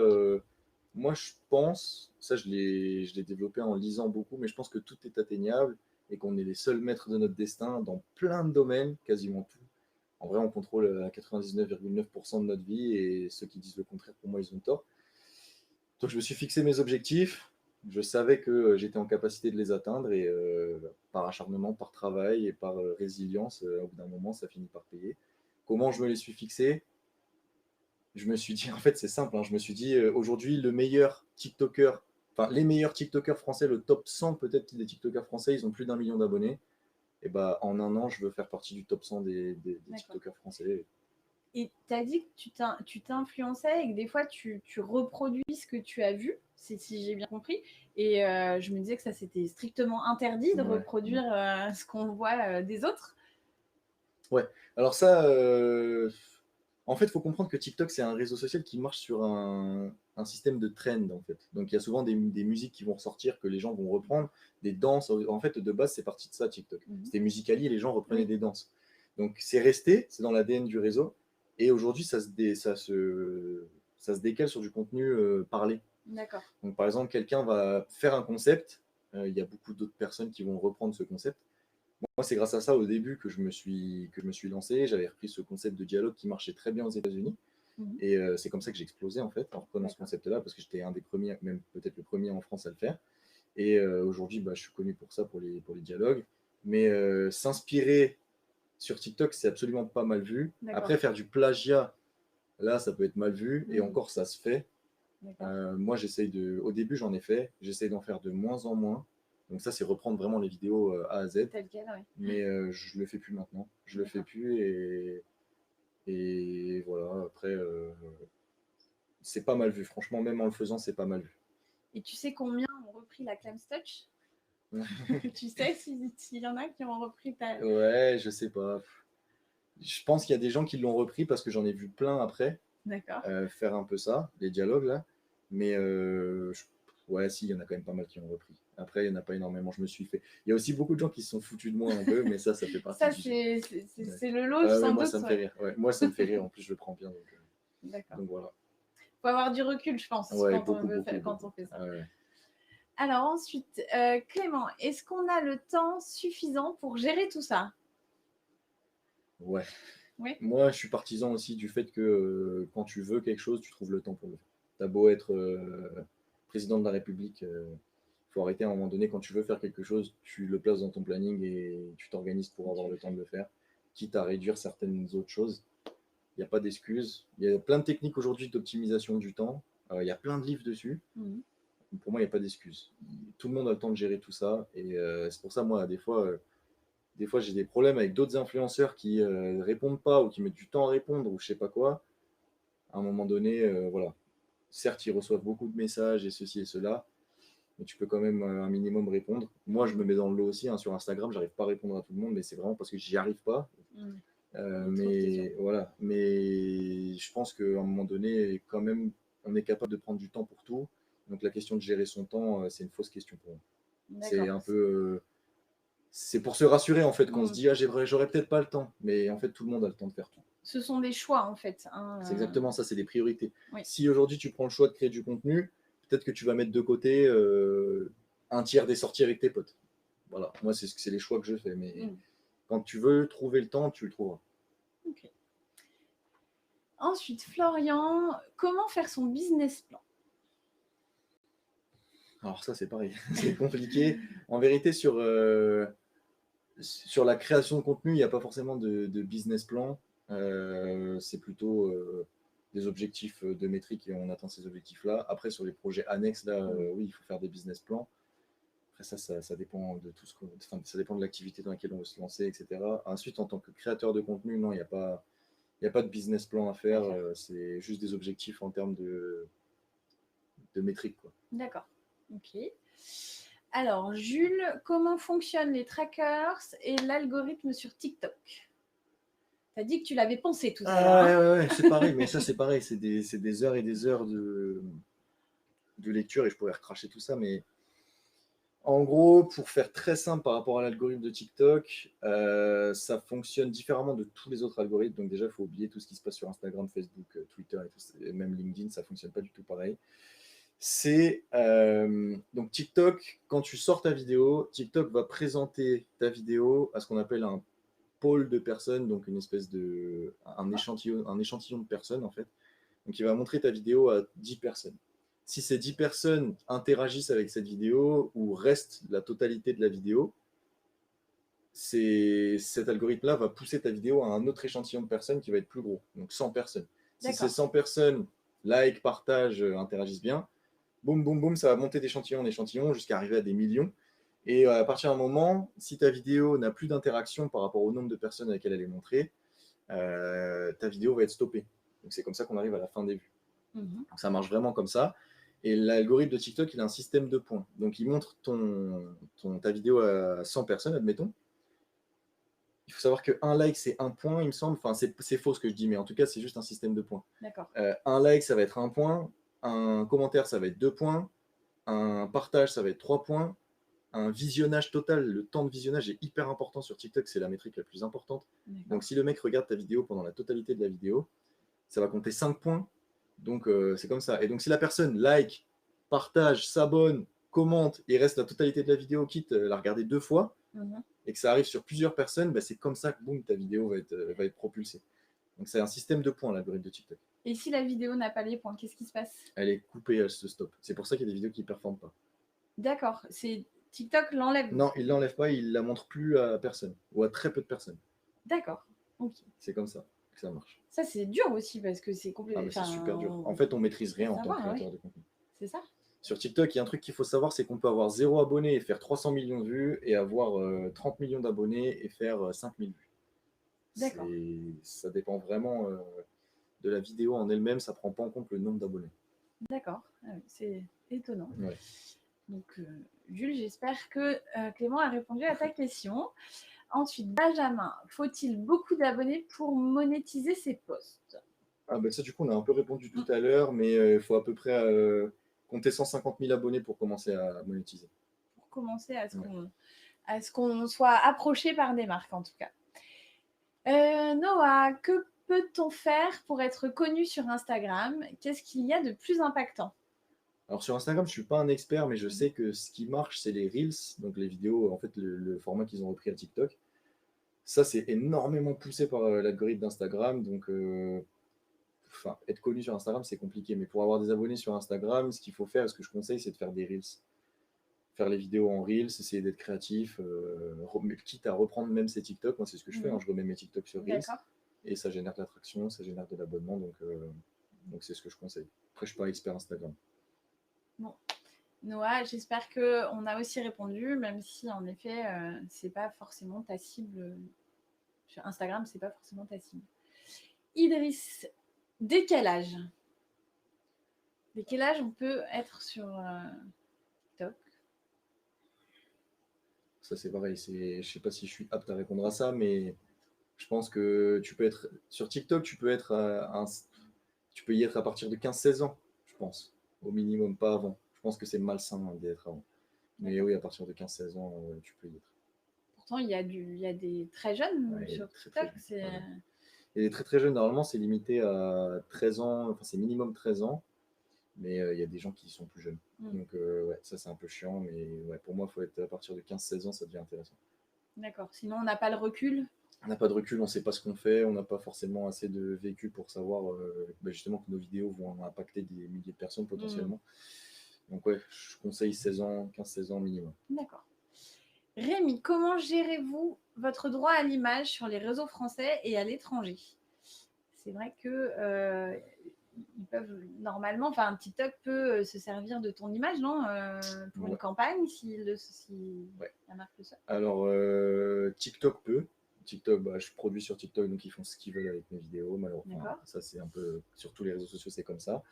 Speaker 2: moi je pense, ça je l'ai développé en lisant beaucoup, mais je pense que tout est atteignable et qu'on est les seuls maîtres de notre destin dans plein de domaines, quasiment tout. En vrai, on contrôle à 99,9% de notre vie et ceux qui disent le contraire, pour moi, ils ont tort. Donc je me suis fixé mes objectifs, je savais que j'étais en capacité de les atteindre et par acharnement, par travail et par résilience, au bout d'un moment, ça finit par payer. Comment je me les suis fixés? Je me suis dit, en fait, c'est simple, hein, je me suis dit, aujourd'hui, le meilleur TikToker, enfin, les meilleurs TikTokers français, le top 100 peut-être des TikTokers français, ils ont plus d'1 million d'abonnés. Et bah, en un an, je veux faire partie du top 100 des TikTokers français.
Speaker 1: Et tu as dit que tu t'influençais et que des fois, tu reproduis ce que tu as vu, si j'ai bien compris. Et je me disais que ça, c'était strictement interdit de reproduire ce qu'on voit des autres.
Speaker 2: Ouais, alors ça, en fait, il faut comprendre que TikTok, c'est un réseau social qui marche sur un système de trend, en fait. Donc, il y a souvent des musiques qui vont ressortir, que les gens vont reprendre, des danses. En fait, de base, c'est parti de ça, TikTok. C'était Musical.ly, les gens reprenaient des danses. Donc, c'est resté, c'est dans l'ADN du réseau. Et aujourd'hui, ça se décale sur du contenu parlé.
Speaker 1: D'accord.
Speaker 2: Donc, par exemple, quelqu'un va faire un concept. Il y a beaucoup d'autres personnes qui vont reprendre ce concept. Moi, c'est grâce à ça au début que je me suis lancé. J'avais repris ce concept de dialogue qui marchait très bien aux États-Unis. Et c'est comme ça que j'ai explosé en fait en reprenant ce concept-là parce que j'étais un des premiers, même peut-être le premier en France à le faire. Et aujourd'hui, je suis connu pour ça, pour les dialogues. Mais s'inspirer Sur TikTok, c'est absolument pas mal vu.
Speaker 1: D'accord.
Speaker 2: Après, faire du plagiat, là, ça peut être mal vu. Et encore, ça se fait. Moi, au début, j'en ai fait. J'essaye d'en faire de moins en moins. Donc ça, c'est reprendre vraiment les vidéos A à Z.
Speaker 1: Tel quel, ouais.
Speaker 2: Mais je le fais plus maintenant. Je le fais plus et voilà. Après, c'est pas mal vu. Franchement, même en le faisant, c'est pas mal vu.
Speaker 1: Et tu sais combien ont repris la Clamstouch? Tu sais s'il y en a qui ont repris ta...
Speaker 2: Ouais, je sais pas. Je pense qu'il y a des gens qui l'ont repris parce que j'en ai vu plein après faire un peu ça, les dialogues là. Mais ouais, si, il y en a quand même pas mal qui ont repris. Après, il n'y en a pas énormément, je me suis fait. Il y a aussi beaucoup de gens qui se sont foutus de moi un peu, mais ça fait partie
Speaker 1: ça,
Speaker 2: du jeu.
Speaker 1: c'est le lot, sans
Speaker 2: moi,
Speaker 1: doute.
Speaker 2: ça me fait rire. Ouais, moi, ça me fait rire. En plus, je le prends bien. Donc voilà.
Speaker 1: Faut avoir du recul, je pense,
Speaker 2: Ouais,
Speaker 1: quand on fait ça.
Speaker 2: Ouais.
Speaker 1: Alors ensuite, Clément, est-ce qu'on a le temps suffisant pour gérer tout ça?
Speaker 2: Ouais.
Speaker 1: Oui.
Speaker 2: Moi, je suis partisan aussi du fait que quand tu veux quelque chose, tu trouves le temps pour le faire. T'as beau être président de la République, faut arrêter à un moment donné, quand tu veux faire quelque chose, tu le places dans ton planning et tu t'organises pour avoir le temps de le faire, quitte à réduire certaines autres choses. Il n'y a pas d'excuses. Il y a plein de techniques aujourd'hui d'optimisation du temps. Il y a plein de livres dessus. Pour moi, il n'y a pas d'excuses. Tout le monde a le temps de gérer tout ça. Et c'est pour ça, moi, des fois, j'ai des problèmes avec d'autres influenceurs qui répondent pas ou qui mettent du temps à répondre ou je sais pas quoi. À un moment donné, voilà. Certes, ils reçoivent beaucoup de messages et ceci et cela, mais tu peux quand même un minimum répondre. Moi, je me mets dans le lot aussi. Sur Instagram, j'arrive pas à répondre à tout le monde, mais c'est vraiment parce que j'y arrive pas. Mais voilà. Mais je pense qu'à un moment donné, quand même, on est capable de prendre du temps pour tout. Donc la question de gérer son temps, c'est une fausse question pour moi. C'est un peu. C'est pour se rassurer en fait qu'on se dit j'aurais peut-être pas le temps, mais en fait tout le monde a le temps de faire tout.
Speaker 1: Ce sont des choix en fait.
Speaker 2: C'est exactement ça, c'est des priorités.
Speaker 1: Oui.
Speaker 2: Si aujourd'hui tu prends le choix de créer du contenu, peut-être que tu vas mettre de côté un tiers des sorties avec tes potes. Voilà, moi c'est les choix que je fais, mais quand tu veux trouver le temps, tu le trouveras.
Speaker 1: Ok. Ensuite, Florian, comment faire son business plan?
Speaker 2: Alors ça c'est pareil, c'est compliqué. En vérité sur la création de contenu, il n'y a pas forcément de business plan. C'est plutôt des objectifs de métrique et on atteint ces objectifs-là. Après, sur les projets annexes, là, oui, il faut faire des business plans. Après, ça dépend de tout ça dépend de l'activité dans laquelle on veut se lancer, etc. Ensuite, en tant que créateur de contenu, non, il n'y a pas de business plan à faire. C'est juste des objectifs en termes de métrique, quoi.
Speaker 1: D'accord. Ok. Alors, Jules, comment fonctionnent les trackers et l'algorithme sur TikTok? Tu as dit que tu l'avais pensé tout ça.
Speaker 2: Ouais, c'est pareil, mais ça, c'est pareil. C'est des heures et des heures de lecture et je pourrais recracher tout ça. Mais en gros, pour faire très simple par rapport à l'algorithme de TikTok, ça fonctionne différemment de tous les autres algorithmes. Donc, déjà, il faut oublier tout ce qui se passe sur Instagram, Facebook, Twitter et même LinkedIn. Ça ne fonctionne pas du tout pareil. Donc TikTok, quand tu sors ta vidéo, TikTok va présenter ta vidéo à ce qu'on appelle un pôle de personnes, donc une espèce un échantillon de personnes en fait. Donc il va montrer ta vidéo à 10 personnes. Si ces 10 personnes interagissent avec cette vidéo ou restent la totalité de la vidéo, cet algorithme-là va pousser ta vidéo à un autre échantillon de personnes qui va être plus gros, donc 100 personnes. Si ces 100 personnes like, partagent, interagissent bien, boum, boum, boum, ça va monter d'échantillon en échantillon jusqu'à arriver à des millions. Et à partir d'un moment, si ta vidéo n'a plus d'interaction par rapport au nombre de personnes à laquelle elle est montrée, ta vidéo va être stoppée. Donc c'est comme ça qu'on arrive à la fin des vues. Donc ça marche vraiment comme ça. Et l'algorithme de TikTok, il a un système de points. Donc il montre ta vidéo à 100 personnes, admettons. Il faut savoir qu'un like, c'est un point, il me semble. Enfin, c'est faux ce que je dis, mais en tout cas, c'est juste un système de points. Un like, ça va être un point. Un commentaire, ça va être 2 points. Un partage, ça va être 3 points. Un visionnage total, le temps de visionnage est hyper important sur TikTok, c'est la métrique la plus importante. Donc si le mec regarde ta vidéo pendant la totalité de la vidéo, ça va compter 5 points. Donc c'est comme ça. Et donc si la personne like, partage, s'abonne, commente et reste la totalité de la vidéo, quitte la regarder 2 fois, et que ça arrive sur plusieurs personnes, c'est comme ça que boum, ta vidéo va être propulsée. Donc c'est un système de points, l'algorithme de TikTok.
Speaker 1: Et si la vidéo n'a pas les points, qu'est-ce qui se passe?
Speaker 2: Elle est coupée, elle se stoppe. C'est pour ça qu'il y a des vidéos qui ne performent pas.
Speaker 1: D'accord. TikTok l'enlève?
Speaker 2: Non, il ne l'enlève pas, il ne la montre plus à personne, ou à très peu de personnes.
Speaker 1: D'accord. Ok.
Speaker 2: C'est comme ça que ça marche.
Speaker 1: Ça, c'est dur aussi parce que c'est
Speaker 2: Ah,
Speaker 1: complètement.
Speaker 2: mais c'est super dur. En
Speaker 1: Enfin,
Speaker 2: fait, on maîtrise rien
Speaker 1: faut
Speaker 2: en tant que
Speaker 1: savoir,
Speaker 2: créateur
Speaker 1: ouais.
Speaker 2: de contenu.
Speaker 1: C'est ça.
Speaker 2: Sur TikTok, il y a un truc qu'il faut savoir, c'est qu'on peut avoir 0 abonnés et faire 300 millions de vues et avoir 30 millions d'abonnés et faire 5000 vues.
Speaker 1: D'accord.
Speaker 2: Ça dépend vraiment de la vidéo en elle-même, ça prend pas en compte le nombre d'abonnés.
Speaker 1: D'accord. Ah oui, c'est étonnant.
Speaker 2: Ouais.
Speaker 1: Donc, Jules, j'espère que Clément a répondu à ta question. Ensuite, Benjamin, faut-il beaucoup d'abonnés pour monétiser ses posts?
Speaker 2: Ah ben ça, du coup, on a un peu répondu tout à l'heure, mais il faut à peu près compter 150 000 abonnés pour commencer à monétiser.
Speaker 1: Pour commencer à
Speaker 2: Ouais.
Speaker 1: ce qu'on soit approché par des marques, en tout cas. Noah, que peut-on faire pour être connu sur Instagram? Qu'est-ce qu'il y a de plus impactant?
Speaker 2: Alors sur Instagram, je suis pas un expert, mais je sais que ce qui marche, c'est les Reels, donc les vidéos, en fait, le format qu'ils ont repris à TikTok. Ça, c'est énormément poussé par l'algorithme d'Instagram, donc enfin, être connu sur Instagram, c'est compliqué, mais pour avoir des abonnés sur Instagram, ce qu'il faut faire, ce que je conseille, c'est de faire des Reels. Faire les vidéos en Reels, essayer d'être créatif, quitte à reprendre même ses TikTok. Moi, c'est ce que je fais, hein, je remets mes TikTok sur Reels,
Speaker 1: D'accord.
Speaker 2: et ça génère de l'attraction, ça génère de l'abonnement, donc c'est ce que je conseille. Après, je suis pas expert Instagram.
Speaker 1: Bon. Noah, j'espère qu'on a aussi répondu, même si en effet, c'est pas forcément ta cible. Sur Instagram, c'est pas forcément ta cible. Idriss, dès quel âge? Dès quel âge on peut être sur TikTok?
Speaker 2: Ça, c'est pareil. Je sais pas si je suis apte à répondre à ça, mais je pense que tu peux être sur TikTok, tu peux y être à partir de 15-16 ans, je pense, au minimum, pas avant. Je pense que c'est malsain d'y être avant. Mais oui, à partir de 15-16 ans, tu peux y être.
Speaker 1: Pourtant, il y a des très jeunes
Speaker 2: Ouais,
Speaker 1: sur
Speaker 2: très, très
Speaker 1: TikTok.
Speaker 2: jeune.
Speaker 1: C'est...
Speaker 2: Ouais. Et les très très jeunes, normalement, c'est limité à 13 ans, enfin c'est minimum 13 ans, mais il y a des gens qui sont plus jeunes. Donc ouais, ça c'est un peu chiant, mais ouais, pour moi, il faut être à partir de 15-16 ans, ça devient intéressant.
Speaker 1: D'accord. Sinon, on n'a pas le recul.
Speaker 2: On n'a pas de recul, on ne sait pas ce qu'on fait, on n'a pas forcément assez de vécu pour savoir justement que nos vidéos vont impacter des milliers de personnes potentiellement. Donc ouais, je conseille 16 ans, 15-16 ans minimum.
Speaker 1: D'accord. Rémi, comment gérez-vous votre droit à l'image sur les réseaux français et à l'étranger? C'est vrai que ils peuvent normalement, enfin TikTok peut se servir de ton image, non, pour une campagne si la marque le souhaite.
Speaker 2: Alors TikTok peut. TikTok, bah, je produis sur TikTok, donc ils font ce qu'ils veulent avec mes vidéos. Malheureusement, ça c'est un peu sur tous les réseaux sociaux, c'est comme ça.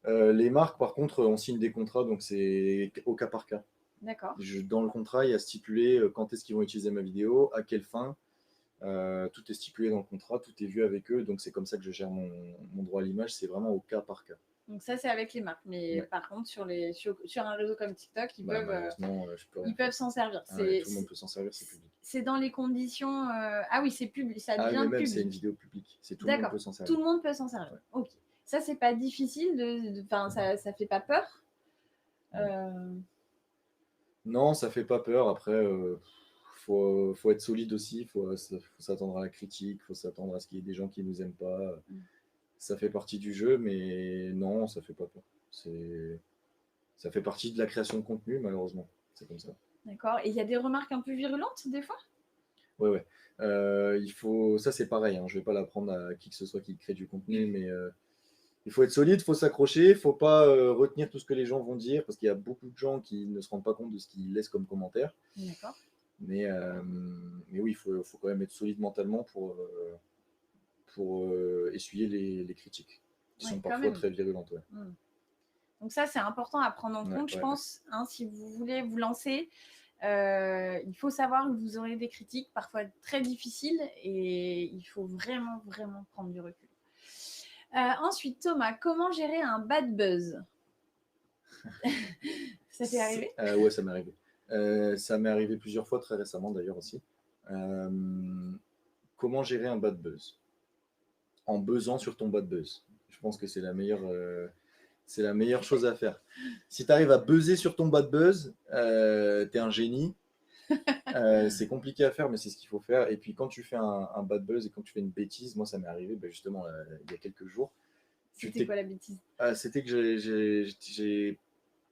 Speaker 2: Les marques, par contre, on signe des contrats, donc c'est au cas par cas.
Speaker 1: D'accord.
Speaker 2: Dans le contrat, il y a stipulé quand est-ce qu'ils vont utiliser ma vidéo, à quelle fin. Tout est stipulé dans le contrat, tout est vu avec eux, donc c'est comme ça que je gère mon droit à l'image, c'est vraiment au cas par cas.
Speaker 1: Donc ça, c'est avec les marques. Mais par contre, sur un réseau comme TikTok, ils peuvent s'en servir.
Speaker 2: Tout le monde peut s'en servir, c'est public.
Speaker 1: C'est dans les conditions... Ah oui, c'est public, ça devient
Speaker 2: mais même,
Speaker 1: public.
Speaker 2: c'est une vidéo publique, tout le monde peut s'en servir.
Speaker 1: Tout le monde peut s'en servir. Ouais. Ok. Ça, c'est pas difficile, ça fait pas peur.
Speaker 2: Non, ça fait pas peur. Après, faut être solide aussi, faut s'attendre à la critique, faut s'attendre à ce qu'il y ait des gens qui nous aiment pas. Ça fait partie du jeu, mais non, ça fait pas peur. Ça fait partie de la création de contenu, malheureusement. C'est comme ça.
Speaker 1: D'accord. Et il y a des remarques un peu virulentes, des fois?
Speaker 2: Ouais. Ça, c'est pareil, hein. Je vais pas l'apprendre à qui que ce soit qui crée du contenu, mais il faut être solide, il faut s'accrocher, il ne faut pas retenir tout ce que les gens vont dire, parce qu'il y a beaucoup de gens qui ne se rendent pas compte de ce qu'ils laissent comme commentaire.
Speaker 1: D'accord.
Speaker 2: Mais oui, il faut quand même être solide mentalement pour essuyer les critiques, qui sont parfois très virulentes. Ouais.
Speaker 1: Donc ça, c'est important à prendre en compte, je pense. Hein, si vous voulez vous lancer, il faut savoir que vous aurez des critiques parfois très difficiles et il faut vraiment, vraiment prendre du recul. Ensuite, Thomas, comment gérer un bad buzz? Ça t'est arrivé?
Speaker 2: Ouais, ça m'est arrivé. Ça m'est arrivé plusieurs fois, très récemment d'ailleurs aussi. Comment gérer un bad buzz? En buzzant sur ton bad buzz. Je pense que c'est la meilleure chose à faire. Si tu arrives à buzzer sur ton bad buzz, t'es un génie. C'est compliqué à faire, mais c'est ce qu'il faut faire. Et puis quand tu fais un bad buzz et quand tu fais une bêtise, moi ça m'est arrivé justement il y a quelques jours.
Speaker 1: C'était quoi la bêtise?
Speaker 2: C'était que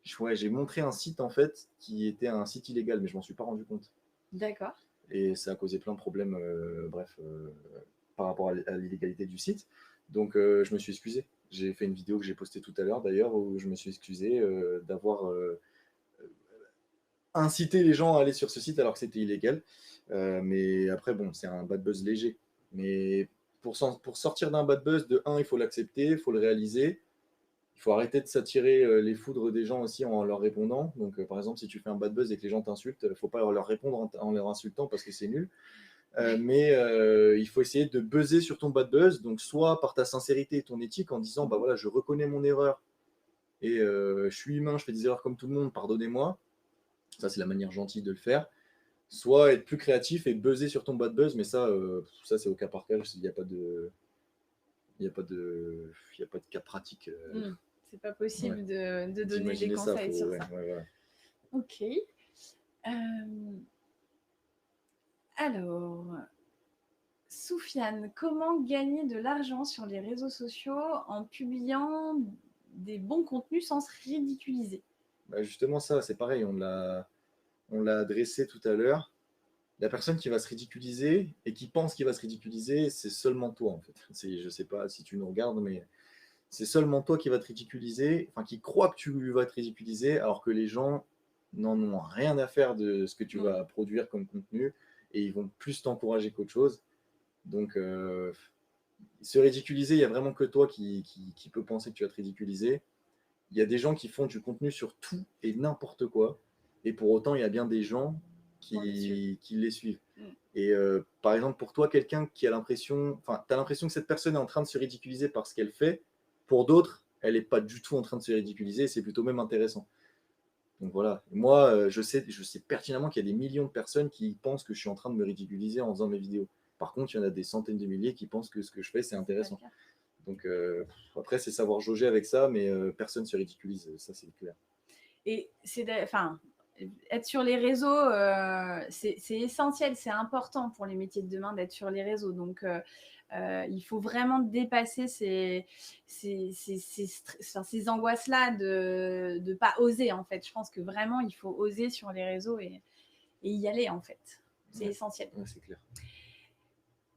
Speaker 2: j'ai montré un site en fait qui était un site illégal, mais je m'en suis pas rendu compte.
Speaker 1: D'accord.
Speaker 2: et ça a causé plein de problèmes, bref, par rapport à l'illégalité du site. Donc, je me suis excusé. J'ai fait une vidéo que j'ai postée tout à l'heure, d'ailleurs, où je me suis excusé d'avoir incité les gens à aller sur ce site alors que c'était illégal. Mais après, bon, c'est un bad buzz léger. Mais pour sortir d'un bad buzz, de un, il faut l'accepter, il faut le réaliser. Il faut arrêter de s'attirer les foudres des gens aussi en leur répondant. Donc, par exemple, si tu fais un bad buzz et que les gens t'insultent, il ne faut pas leur répondre en leur insultant parce que c'est nul. Mais il faut essayer de buzzer sur ton bad buzz, donc soit par ta sincérité et ton éthique en disant bah voilà, je reconnais mon erreur et je suis humain, je fais des erreurs comme tout le monde, pardonnez-moi. Ça, c'est la manière gentille de le faire. Soit être plus créatif et buzzer sur ton bad buzz, mais ça c'est au cas par cas. Il n'y a pas de, il y a pas de, il y a pas de cas pratique.
Speaker 1: C'est pas possible
Speaker 2: Ouais.
Speaker 1: de donner des
Speaker 2: D'imaginer ça,
Speaker 1: conseils sur
Speaker 2: ouais,
Speaker 1: ça.
Speaker 2: ouais, voilà.
Speaker 1: Ok. Alors, Soufiane, comment gagner de l'argent sur les réseaux sociaux en publiant des bons contenus sans se ridiculiser?
Speaker 2: Bah, justement, ça, c'est pareil, on l'a adressé tout à l'heure. La personne qui va se ridiculiser et qui pense qu'il va se ridiculiser, c'est seulement toi, en fait. Je sais pas si tu nous regardes, mais c'est seulement toi qui va te ridiculiser, enfin, qui croit que tu vas te ridiculiser, alors que les gens n'en ont rien à faire de ce que tu vas produire comme contenu et ils vont plus t'encourager qu'autre chose. Donc, se ridiculiser, il n'y a vraiment que toi qui peut penser que tu vas te ridiculiser. Il y a des gens qui font du contenu sur tout et n'importe quoi. Et pour autant, il y a bien des gens qui les suivent. Et par exemple, pour toi, quelqu'un qui a l'impression, enfin, tu as l'impression que cette personne est en train de se ridiculiser par ce qu'elle fait. Pour d'autres, elle n'est pas du tout en train de se ridiculiser, c'est plutôt même intéressant. Donc voilà. Et moi, je sais pertinemment qu'il y a des millions de personnes qui pensent que je suis en train de me ridiculiser en faisant mes vidéos. Par contre, il y en a des centaines de milliers qui pensent que ce que je fais, c'est intéressant. Donc après, c'est savoir jauger avec ça, mais personne ne se ridiculise, ça c'est clair.
Speaker 1: Et être sur les réseaux, c'est essentiel, c'est important pour les métiers de demain d'être sur les réseaux. Donc, il faut vraiment dépasser ces angoisses-là de ne pas oser, en fait. Je pense que vraiment, il faut oser sur les réseaux et y aller, en fait. C'est essentiel.
Speaker 2: Ouais, c'est clair.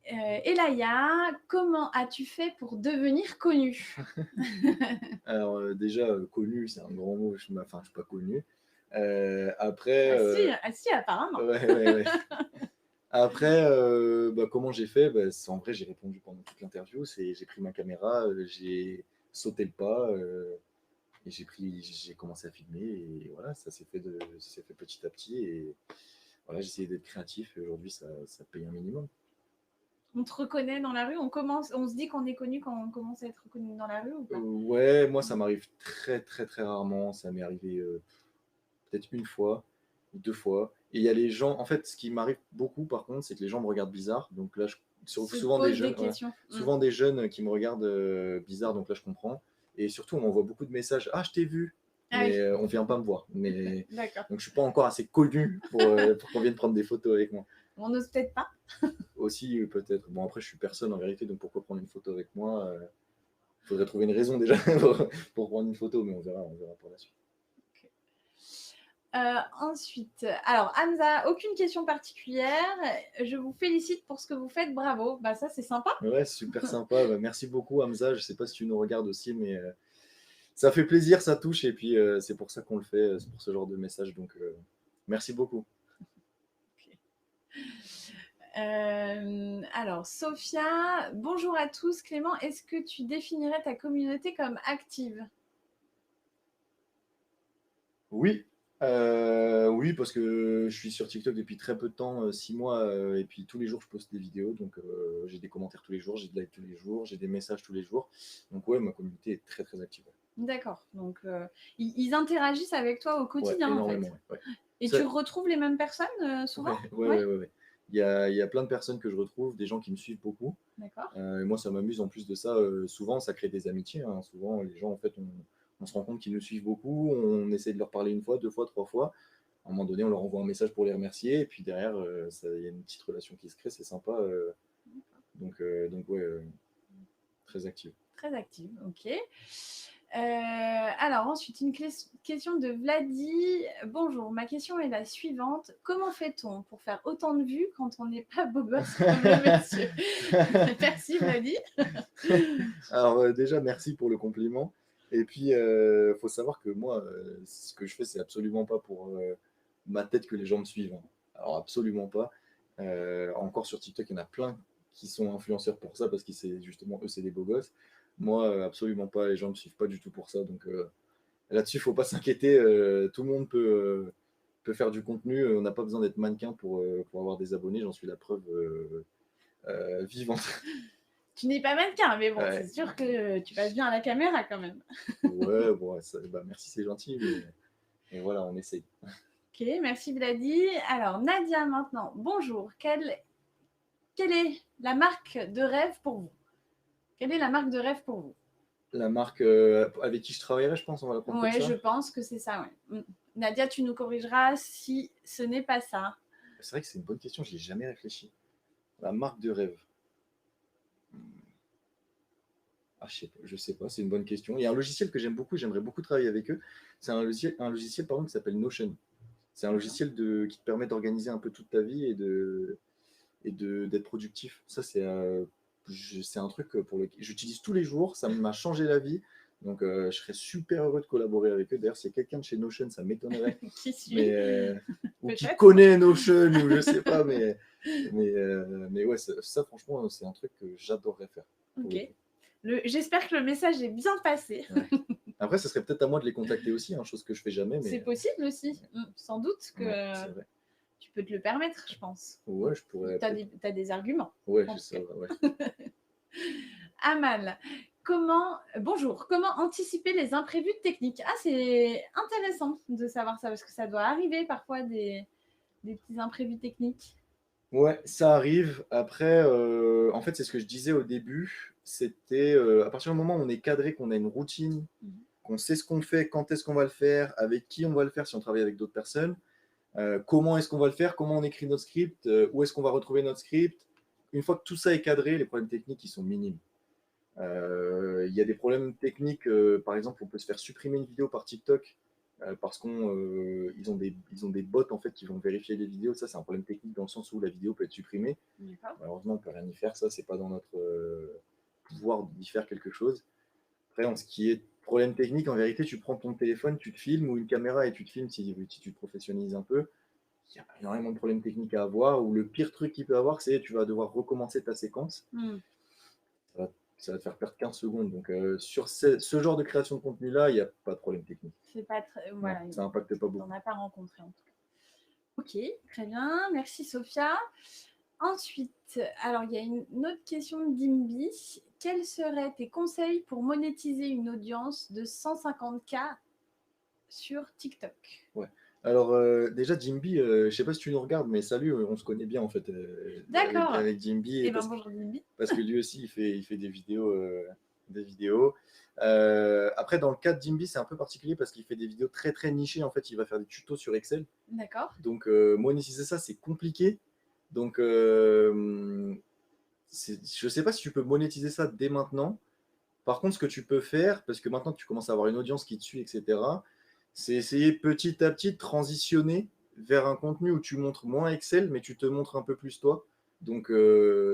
Speaker 1: Elaya, comment as-tu fait pour devenir connue?
Speaker 2: Alors déjà, connu, c'est un grand mot, je ne suis pas connu. Après...
Speaker 1: Ah si, apparemment.
Speaker 2: Ouais. Après, comment j'ai fait en vrai, j'ai répondu pendant toute l'interview. J'ai pris ma caméra, j'ai sauté le pas et j'ai commencé à filmer. Et voilà, ça s'est fait petit à petit. Et voilà, j'ai essayé d'être créatif. Et aujourd'hui, ça paye un minimum.
Speaker 1: On te reconnaît dans la rue? On se dit qu'on est connu quand on commence à être reconnu dans la rue ou pas?
Speaker 2: Ouais, moi, ça m'arrive très, très, très rarement. Ça m'est arrivé peut-être une fois ou deux fois. Et il y a les gens, en fait, ce qui m'arrive beaucoup, par contre, c'est que les gens me regardent bizarre. Donc là, souvent des jeunes, souvent des jeunes qui me regardent bizarre. Donc là, je comprends. Et surtout, on m'envoie beaucoup de messages. Ah, je t'ai vu. Mais on vient pas me voir. Mais donc, je suis pas encore assez connu pour qu'on vienne prendre des photos avec moi.
Speaker 1: On n'ose peut-être pas.
Speaker 2: Aussi, peut-être. Bon, après, je suis personne en vérité, donc pourquoi prendre une photo avec moi? Il faudrait trouver une raison déjà pour prendre une photo, mais on verra pour la suite.
Speaker 1: Ensuite, alors Hamza, aucune question particulière. Je vous félicite pour ce que vous faites, bravo. Bah ça c'est sympa.
Speaker 2: Ouais, super sympa. Merci beaucoup Hamza. Je sais pas si tu nous regardes aussi, mais ça fait plaisir, ça touche, et puis c'est pour ça qu'on le fait, c'est pour ce genre de message. Donc merci beaucoup.
Speaker 1: Alors Sophia, bonjour à tous. Clément, est-ce que tu définirais ta communauté comme active?
Speaker 2: Oui. Oui, parce que je suis sur TikTok depuis très peu de temps, 6 mois, et puis tous les jours je poste des vidéos, donc j'ai des commentaires tous les jours, j'ai des likes tous les jours, j'ai des messages tous les jours. Donc ouais, ma communauté est très très active.
Speaker 1: D'accord, donc ils interagissent avec toi au quotidien,
Speaker 2: énormément,
Speaker 1: en fait.
Speaker 2: Ouais.
Speaker 1: Et tu retrouves les mêmes personnes souvent?
Speaker 2: Ouais. Il y a plein de personnes que je retrouve, des gens qui me suivent beaucoup.
Speaker 1: D'accord.
Speaker 2: Et moi, ça m'amuse en plus de ça. Souvent, ça crée des amitiés. Hein. Souvent, les gens, en fait, on se rend compte qu'ils nous suivent beaucoup. On essaie de leur parler une fois, deux fois, trois fois. À un moment donné, on leur envoie un message pour les remercier. Et puis derrière, il y a une petite relation qui se crée. C'est sympa. Donc ouais, très active.
Speaker 1: Très active, ok. Alors ensuite, une question de Vladi. Bonjour, ma question est la suivante. Comment fait-on pour faire autant de vues quand on n'est pas beau gosse comme le monsieur? Merci Vladi.
Speaker 2: Alors déjà, merci pour le compliment. Et puis, faut savoir que moi, ce que je fais, c'est absolument pas pour ma tête que les gens me suivent, hein. Alors absolument pas. Encore sur TikTok, il y en a plein qui sont influenceurs pour ça parce que c'est justement eux, c'est des beaux gosses. Moi, absolument pas. Les gens me suivent pas du tout pour ça. Donc là-dessus, faut pas s'inquiéter. Tout le monde peut faire du contenu. On n'a pas besoin d'être mannequin pour avoir des abonnés. J'en suis la preuve vivante.
Speaker 1: Tu n'es pas mannequin, mais bon,
Speaker 2: Ouais.
Speaker 1: c'est sûr que tu passes bien à la caméra quand même.
Speaker 2: Ouais, bon, bah, merci, c'est gentil, mais voilà, on essaye.
Speaker 1: Ok, merci Vladi. Alors Nadia maintenant. Bonjour, quelle est la marque de rêve pour vous? Quelle est la marque de rêve pour vous?
Speaker 2: La marque avec qui je travaillerai, je pense, on va la prendre comme
Speaker 1: Ouais,
Speaker 2: ça.
Speaker 1: je pense que c'est ça, ouais. Nadia, tu nous corrigeras si ce n'est pas ça.
Speaker 2: C'est vrai que c'est une bonne question, je n'y ai jamais réfléchi. La marque de rêve. Ah, je sais pas, c'est une bonne question. Il y a un logiciel que j'aime beaucoup, j'aimerais beaucoup travailler avec eux. C'est un logiciel pardon, qui s'appelle Notion. C'est un logiciel qui te permet d'organiser un peu toute ta vie d'être productif. Ça, c'est un truc pour lequel j'utilise tous les jours. Ça m'a changé la vie. Donc, je serais super heureux de collaborer avec eux. D'ailleurs, s'il y a quelqu'un de chez Notion, ça m'étonnerait.
Speaker 1: Qui suit
Speaker 2: Mais, ou qui
Speaker 1: Peut-être.
Speaker 2: connaît Notion, ou je sais pas. Mais ouais, ça, franchement, c'est un truc que j'adorerais faire.
Speaker 1: Ok. J'espère que le message est bien passé.
Speaker 2: Ouais. Après, ce serait peut-être à moi de les contacter aussi, hein, chose que je fais jamais. Mais
Speaker 1: C'est possible aussi. Sans doute que
Speaker 2: ouais,
Speaker 1: tu peux te le permettre, je pense.
Speaker 2: ouais, je pourrais.
Speaker 1: Tu as des arguments.
Speaker 2: Ouais, c'est ça. Ouais.
Speaker 1: Amal, bonjour, comment anticiper les imprévus techniques? Ah, c'est intéressant de savoir ça parce que ça doit arriver parfois des petits imprévus techniques.
Speaker 2: Ouais, ça arrive. Après, en fait, c'est ce que je disais au début. C'était à partir du moment où on est cadré, qu'on a une routine, qu'on sait ce qu'on fait, quand est-ce qu'on va le faire, avec qui on va le faire si on travaille avec d'autres personnes, comment est-ce qu'on va le faire, comment on écrit notre script, où est-ce qu'on va retrouver notre script. Une fois que tout ça est cadré, les problèmes techniques, ils sont minimes. Il y a des problèmes techniques, par exemple, on peut se faire supprimer une vidéo par TikTok parce qu'ils ont des bots en fait qui vont vérifier les vidéos. Ça, c'est un problème technique dans le sens où la vidéo peut être supprimée. Malheureusement, on peut rien y faire. Ça, c'est pas dans notre pouvoir d'y faire quelque chose. Après, en ce qui est problème technique, en vérité, tu prends ton téléphone, tu te filmes ou une caméra et tu te filmes si tu te professionnalises un peu. Il y a énormément de problèmes techniques à avoir. Ou le pire truc qu'il peut avoir, c'est tu vas devoir recommencer ta séquence. Ça va te faire perdre 15 secondes. Donc, sur ce genre de création de contenu-là, il n'y a pas de problème technique.
Speaker 1: C'est pas très. Voilà,
Speaker 2: non, ça n'impacte pas beaucoup.
Speaker 1: On n'a pas rencontré en tout cas. Ok, très bien. Merci Sophia. Ensuite, alors il y a une autre question de Dimby. Quels seraient tes conseils pour monétiser une audience de 150K sur TikTok?
Speaker 2: Ouais. Alors, déjà, Jimby, je sais pas si tu nous regardes, mais salut, on se connaît bien en fait.
Speaker 1: D'accord.
Speaker 2: Avec Jimby.
Speaker 1: Et bonjour Jimby.
Speaker 2: Parce que lui aussi, il fait des vidéos. Après, dans le cas de Jimby, c'est un peu particulier parce qu'il fait des vidéos très très nichées. En fait, il va faire des tutos sur Excel.
Speaker 1: D'accord.
Speaker 2: Donc, monétiser ça, c'est compliqué. Donc, je sais pas si tu peux monétiser ça dès maintenant. Par contre, ce que tu peux faire, parce que maintenant que tu commences à avoir une audience qui te suit, etc., c'est essayer petit à petit de transitionner vers un contenu où tu montres moins Excel, mais tu te montres un peu plus toi. Donc,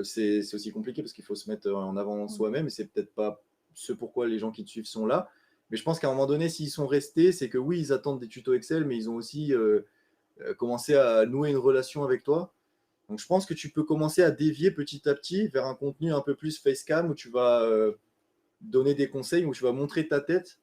Speaker 2: c'est aussi compliqué parce qu'il faut se mettre en avant soi-même et c'est peut-être pas ce pourquoi les gens qui te suivent sont là. Mais je pense qu'à un moment donné, s'ils sont restés, c'est que oui, ils attendent des tutos Excel, mais ils ont aussi commencé à nouer une relation avec toi. Donc, je pense que tu peux commencer à dévier petit à petit vers un contenu un peu plus facecam où tu vas donner des conseils, où tu vas montrer ta tête,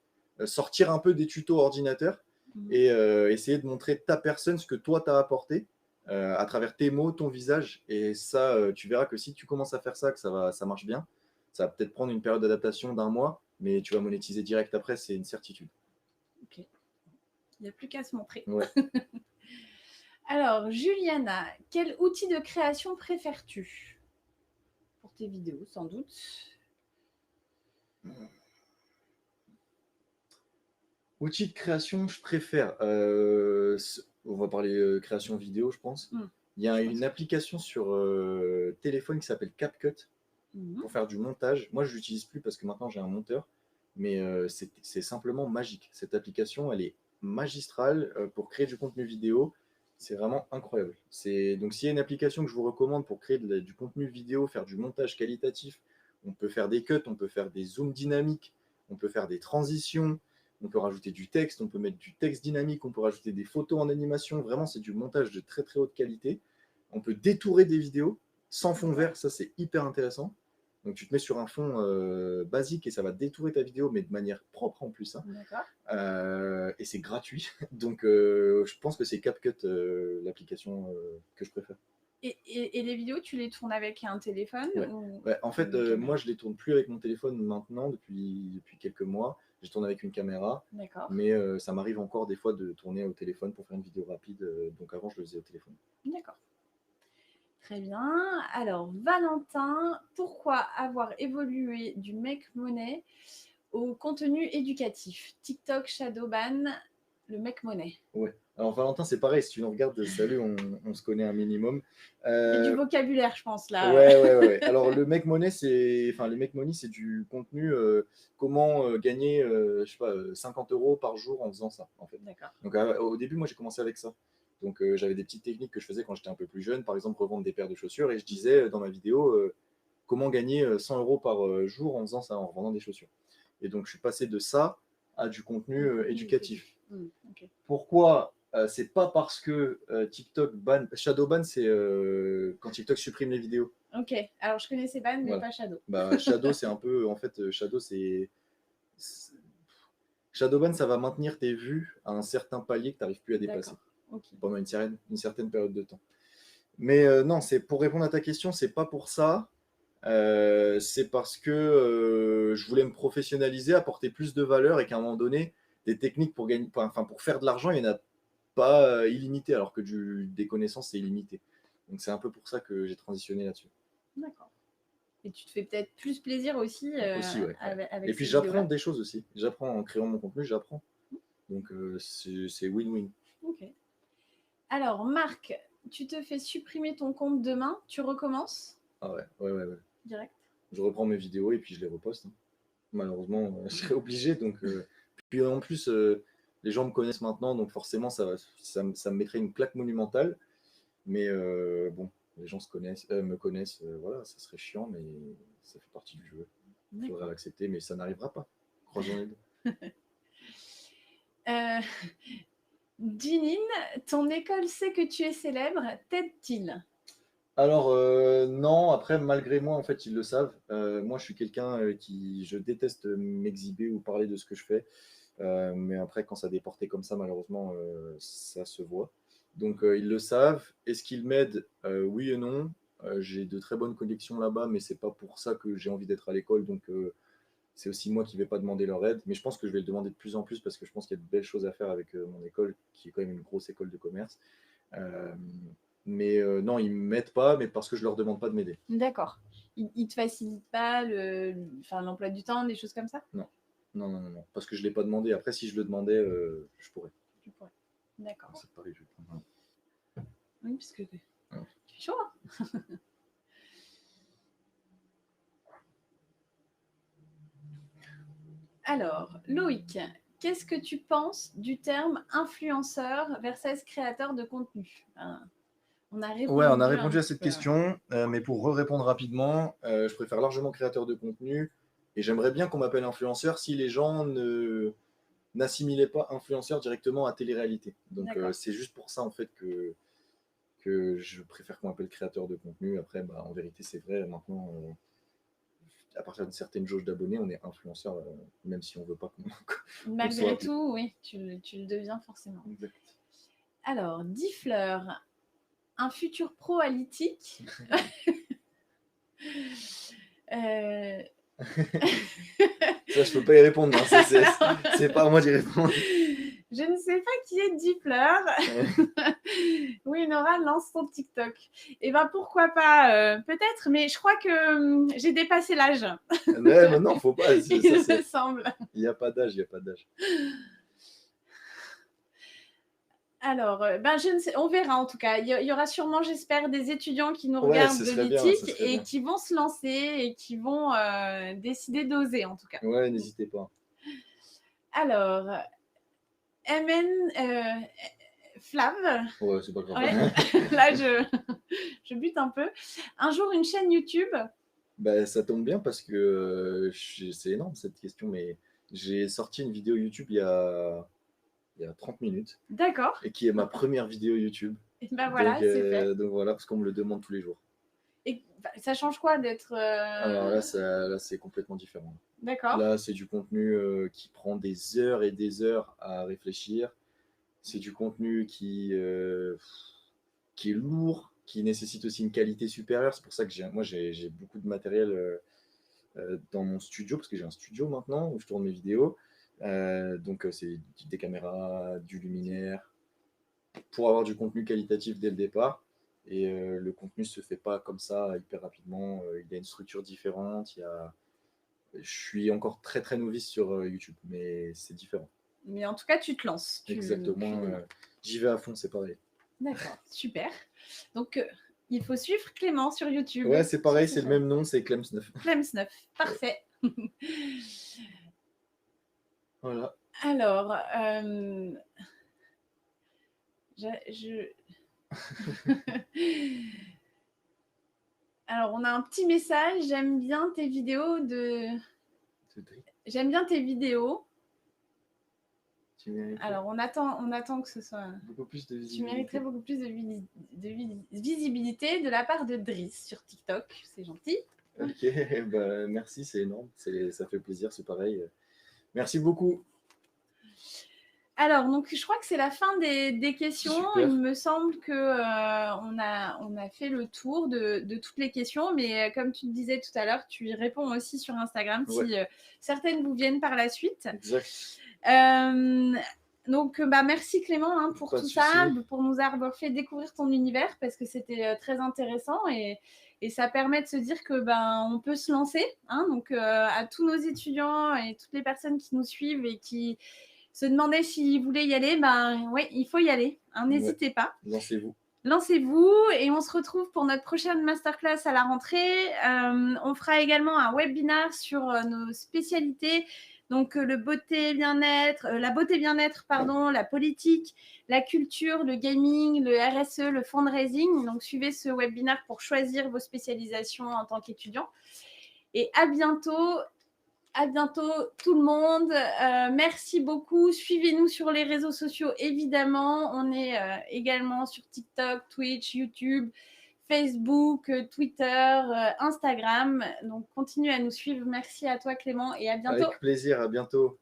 Speaker 2: sortir un peu des tutos ordinateur et essayer de montrer ta personne, ce que toi t'as apporté à travers tes mots, ton visage. Et ça, tu verras que si tu commences à faire ça, que ça marche bien. Ça va peut-être prendre une période d'adaptation d'1 mois, mais tu vas monétiser direct après, c'est une certitude.
Speaker 1: Ok. Il n'y a plus qu'à se montrer.
Speaker 2: Ouais.
Speaker 1: Alors, Juliana, quel outil de création préfères-tu pour tes vidéos, sans doute?
Speaker 2: Outil de création, je préfère. On va parler création vidéo, je pense. Il y a une application sur téléphone qui s'appelle CapCut pour faire du montage. Moi, je l'utilise plus parce que maintenant j'ai un monteur. mais c'est simplement magique. Cette application, elle est magistrale pour créer du contenu vidéo. C'est vraiment incroyable. Donc, s'il y a une application que je vous recommande pour créer du contenu vidéo, faire du montage qualitatif, on peut faire des cuts, on peut faire des zooms dynamiques, on peut faire des transitions, on peut rajouter du texte, on peut mettre du texte dynamique, on peut rajouter des photos en animation. Vraiment, c'est du montage de très très haute qualité. On peut détourer des vidéos sans fond vert, ça c'est hyper intéressant. Donc tu te mets sur un fond basique et ça va détourer ta vidéo, mais de manière propre en plus. Hein. Et c'est gratuit. Donc je pense que c'est CapCut l'application que je préfère.
Speaker 1: Et les vidéos, tu les tournes avec un téléphone ou...
Speaker 2: En fait, moi je les tourne plus avec mon téléphone maintenant, depuis quelques mois. Je tourne avec une caméra, mais ça m'arrive encore des fois de tourner au téléphone pour faire une vidéo rapide. Donc avant, je le faisais au téléphone.
Speaker 1: D'accord. Très bien. Alors, Valentin, pourquoi avoir évolué du make money au contenu éducatif? TikTok, Shadowban, le make money.
Speaker 2: Ouais. Alors, Valentin, c'est pareil. Si tu nous regardes, salut, on se connaît un minimum.
Speaker 1: Il y a du vocabulaire, je pense, là.
Speaker 2: Ouais. Alors, le make money, c'est du contenu. Comment gagner, je sais pas, 50 € par jour en faisant ça, en fait.
Speaker 1: D'accord.
Speaker 2: Donc, au début, moi, j'ai commencé avec ça. Donc, j'avais des petites techniques que je faisais quand j'étais un peu plus jeune. Par exemple, revendre des paires de chaussures. Et je disais dans ma vidéo comment gagner 100 € par jour en faisant ça, en revendant des chaussures. Et donc, je suis passé de ça à du contenu éducatif.
Speaker 1: Okay.
Speaker 2: Pourquoi c'est pas parce que TikTok ban. Shadowban, c'est quand TikTok supprime les vidéos.
Speaker 1: Ok, alors je connaissais ban, mais pas Shadow.
Speaker 2: Shadow, c'est un peu. En fait, Shadow, c'est. Shadowban, ça va maintenir tes vues à un certain palier que tu n'arrives plus à dépasser pendant une certaine période de temps. Mais non, c'est pour répondre à ta question, c'est pas pour ça. C'est parce que je voulais me professionnaliser, apporter plus de valeur et qu'à un moment donné, des techniques pour faire de l'argent, il n'y en a pas illimité, alors que des connaissances, c'est illimité. Donc c'est un peu pour ça que j'ai transitionné là-dessus.
Speaker 1: D'accord. Et tu te fais peut-être plus plaisir aussi,
Speaker 2: ouais.
Speaker 1: avec
Speaker 2: et puis j'apprends des choses aussi. J'apprends en créant mon contenu, j'apprends. Donc c'est win-win.
Speaker 1: Ok. Alors Marc, tu te fais supprimer ton compte demain, tu recommences?
Speaker 2: Ah ouais.
Speaker 1: Direct.
Speaker 2: Je reprends mes vidéos et puis je les reposte. Hein. Malheureusement, je serais obligé. Donc, puis en plus, les gens me connaissent maintenant, donc forcément, ça me mettrait une claque monumentale. Mais bon, les gens me connaissent, voilà, ça serait chiant, mais ça fait partie du jeu. Il faudra l'accepter, mais ça n'arrivera pas. Croisons les deux.
Speaker 1: Jinine, ton école sait que tu es célèbre, t'aide-t-il?
Speaker 2: Alors non, après malgré moi en fait ils le savent. Moi je suis quelqu'un je déteste m'exhiber ou parler de ce que je fais. Mais après quand ça déporté comme ça malheureusement ça se voit. Donc ils le savent. Est-ce qu'ils m'aident? Oui et non. J'ai de très bonnes connexions là-bas, mais c'est pas pour ça que j'ai envie d'être à l'école. Donc c'est aussi moi qui vais pas demander leur aide. Mais je pense que je vais le demander de plus en plus parce que je pense qu'il y a de belles choses à faire avec mon école, qui est quand même une grosse école de commerce. Mais non, ils ne m'aident pas, mais parce que je ne leur demande pas de m'aider.
Speaker 1: D'accord. Ils ne te facilitent pas l'emploi du temps, des choses comme ça?
Speaker 2: Non. Parce que je ne l'ai pas demandé. Après, si je le demandais, je pourrais.
Speaker 1: Tu pourrais. D'accord.
Speaker 2: C'est pareil, je vais prendre un.
Speaker 1: Oui, parce que tu es chaud. Hein. Alors, Loïc, qu'est-ce que tu penses du terme influenceur versus créateur de contenu? On a répondu
Speaker 2: à cette question, mais pour répondre rapidement, je préfère largement créateur de contenu et j'aimerais bien qu'on m'appelle influenceur si les gens n'assimilaient pas influenceur directement à télé-réalité. Donc c'est juste pour ça en fait que je préfère qu'on m'appelle créateur de contenu. Après, en vérité, c'est vrai, maintenant, à partir d'une certaine jauge d'abonnés, on est influenceur, même si on ne veut pas qu'on
Speaker 1: malgré tout, oui, tu le deviens forcément.
Speaker 2: Exact.
Speaker 1: Alors, Diffleur, un futur pro à l'ITIC.
Speaker 2: Ça, je peux pas y répondre. Hein. C'est pas à moi d'y répondre.
Speaker 1: Je ne sais pas qui est Diffleur. Oui, Nora lance son TikTok. Et pourquoi pas, peut-être, mais je crois que j'ai dépassé l'âge.
Speaker 2: Mais non, faut pas.
Speaker 1: Il me semble.
Speaker 2: Il n'y a pas d'âge,
Speaker 1: Alors, je ne sais, on verra en tout cas. Il y aura sûrement, j'espère, des étudiants qui nous regardent de l'ITIC et qui vont se lancer et qui vont décider d'oser en tout cas.
Speaker 2: Ouais, n'hésitez pas.
Speaker 1: Alors, MN Flav,
Speaker 2: Ouais, c'est pas grave.
Speaker 1: ouais. Là je bute un peu. Un jour une chaîne YouTube.
Speaker 2: Bah, ça tombe bien parce que c'est énorme cette question, mais j'ai sorti une vidéo YouTube il y a 30 minutes
Speaker 1: D'accord.
Speaker 2: et qui est ma première vidéo YouTube.
Speaker 1: Et ben voilà, c'est fait.
Speaker 2: Donc voilà, parce qu'on me le demande tous les jours.
Speaker 1: Et bah, ça change quoi d'être.
Speaker 2: Alors là, c'est complètement différent.
Speaker 1: D'accord.
Speaker 2: Là, c'est du contenu qui prend des heures et des heures à réfléchir. C'est du contenu qui est lourd, qui nécessite aussi une qualité supérieure. C'est pour ça que j'ai beaucoup de matériel dans mon studio, parce que j'ai un studio maintenant où je tourne mes vidéos. Donc c'est des caméras, du luminaire, pour avoir du contenu qualitatif dès le départ. Et le contenu se fait pas comme ça hyper rapidement. Il y a une structure différente. Je suis encore très très novice sur YouTube, mais c'est différent.
Speaker 1: Mais en tout cas, tu te lances.
Speaker 2: Exactement. J'y vais à fond, c'est pareil.
Speaker 1: D'accord, super. Donc, il faut suivre Clément sur YouTube.
Speaker 2: Ouais, c'est pareil, c'est le même nom, c'est Clems9.
Speaker 1: Clems9, parfait.
Speaker 2: Voilà.
Speaker 1: Alors, alors, on a un petit message. J'aime bien tes vidéos J'aime bien tes vidéos. Alors, on attend que ce soit.
Speaker 2: Beaucoup plus de visibilité.
Speaker 1: Tu mériterais beaucoup plus de visibilité de la part de Driss sur TikTok. C'est gentil.
Speaker 2: Ok, bah, merci, c'est énorme. Ça fait plaisir, c'est pareil. Merci beaucoup.
Speaker 1: Alors, donc, je crois que c'est la fin des questions.
Speaker 2: Super.
Speaker 1: Il me semble qu'on on a fait le tour de toutes les questions. Mais comme tu le disais tout à l'heure, tu y réponds aussi sur Instagram si certaines vous viennent par la suite.
Speaker 2: Exact.
Speaker 1: Donc, merci Clément pour tout ça, pour nous avoir fait découvrir ton univers parce que c'était très intéressant et ça permet de se dire que on peut se lancer. Donc, à tous nos étudiants et toutes les personnes qui nous suivent et qui se demandaient s'ils voulaient y aller, ouais, il faut y aller. N'hésitez pas.
Speaker 2: Lancez-vous.
Speaker 1: Lancez-vous et on se retrouve pour notre prochaine masterclass à la rentrée. On fera également un webinaire sur nos spécialités. Donc, la beauté bien-être, la politique, la culture, le gaming, le RSE, le fundraising. Donc, suivez ce webinaire pour choisir vos spécialisations en tant qu'étudiant. Et à bientôt. À bientôt tout le monde. Merci beaucoup. Suivez-nous sur les réseaux sociaux, évidemment. On est également sur TikTok, Twitch, YouTube, Facebook, Twitter, Instagram. Donc, continuez à nous suivre. Merci à toi, Clément, et à bientôt.
Speaker 2: Avec plaisir, à bientôt.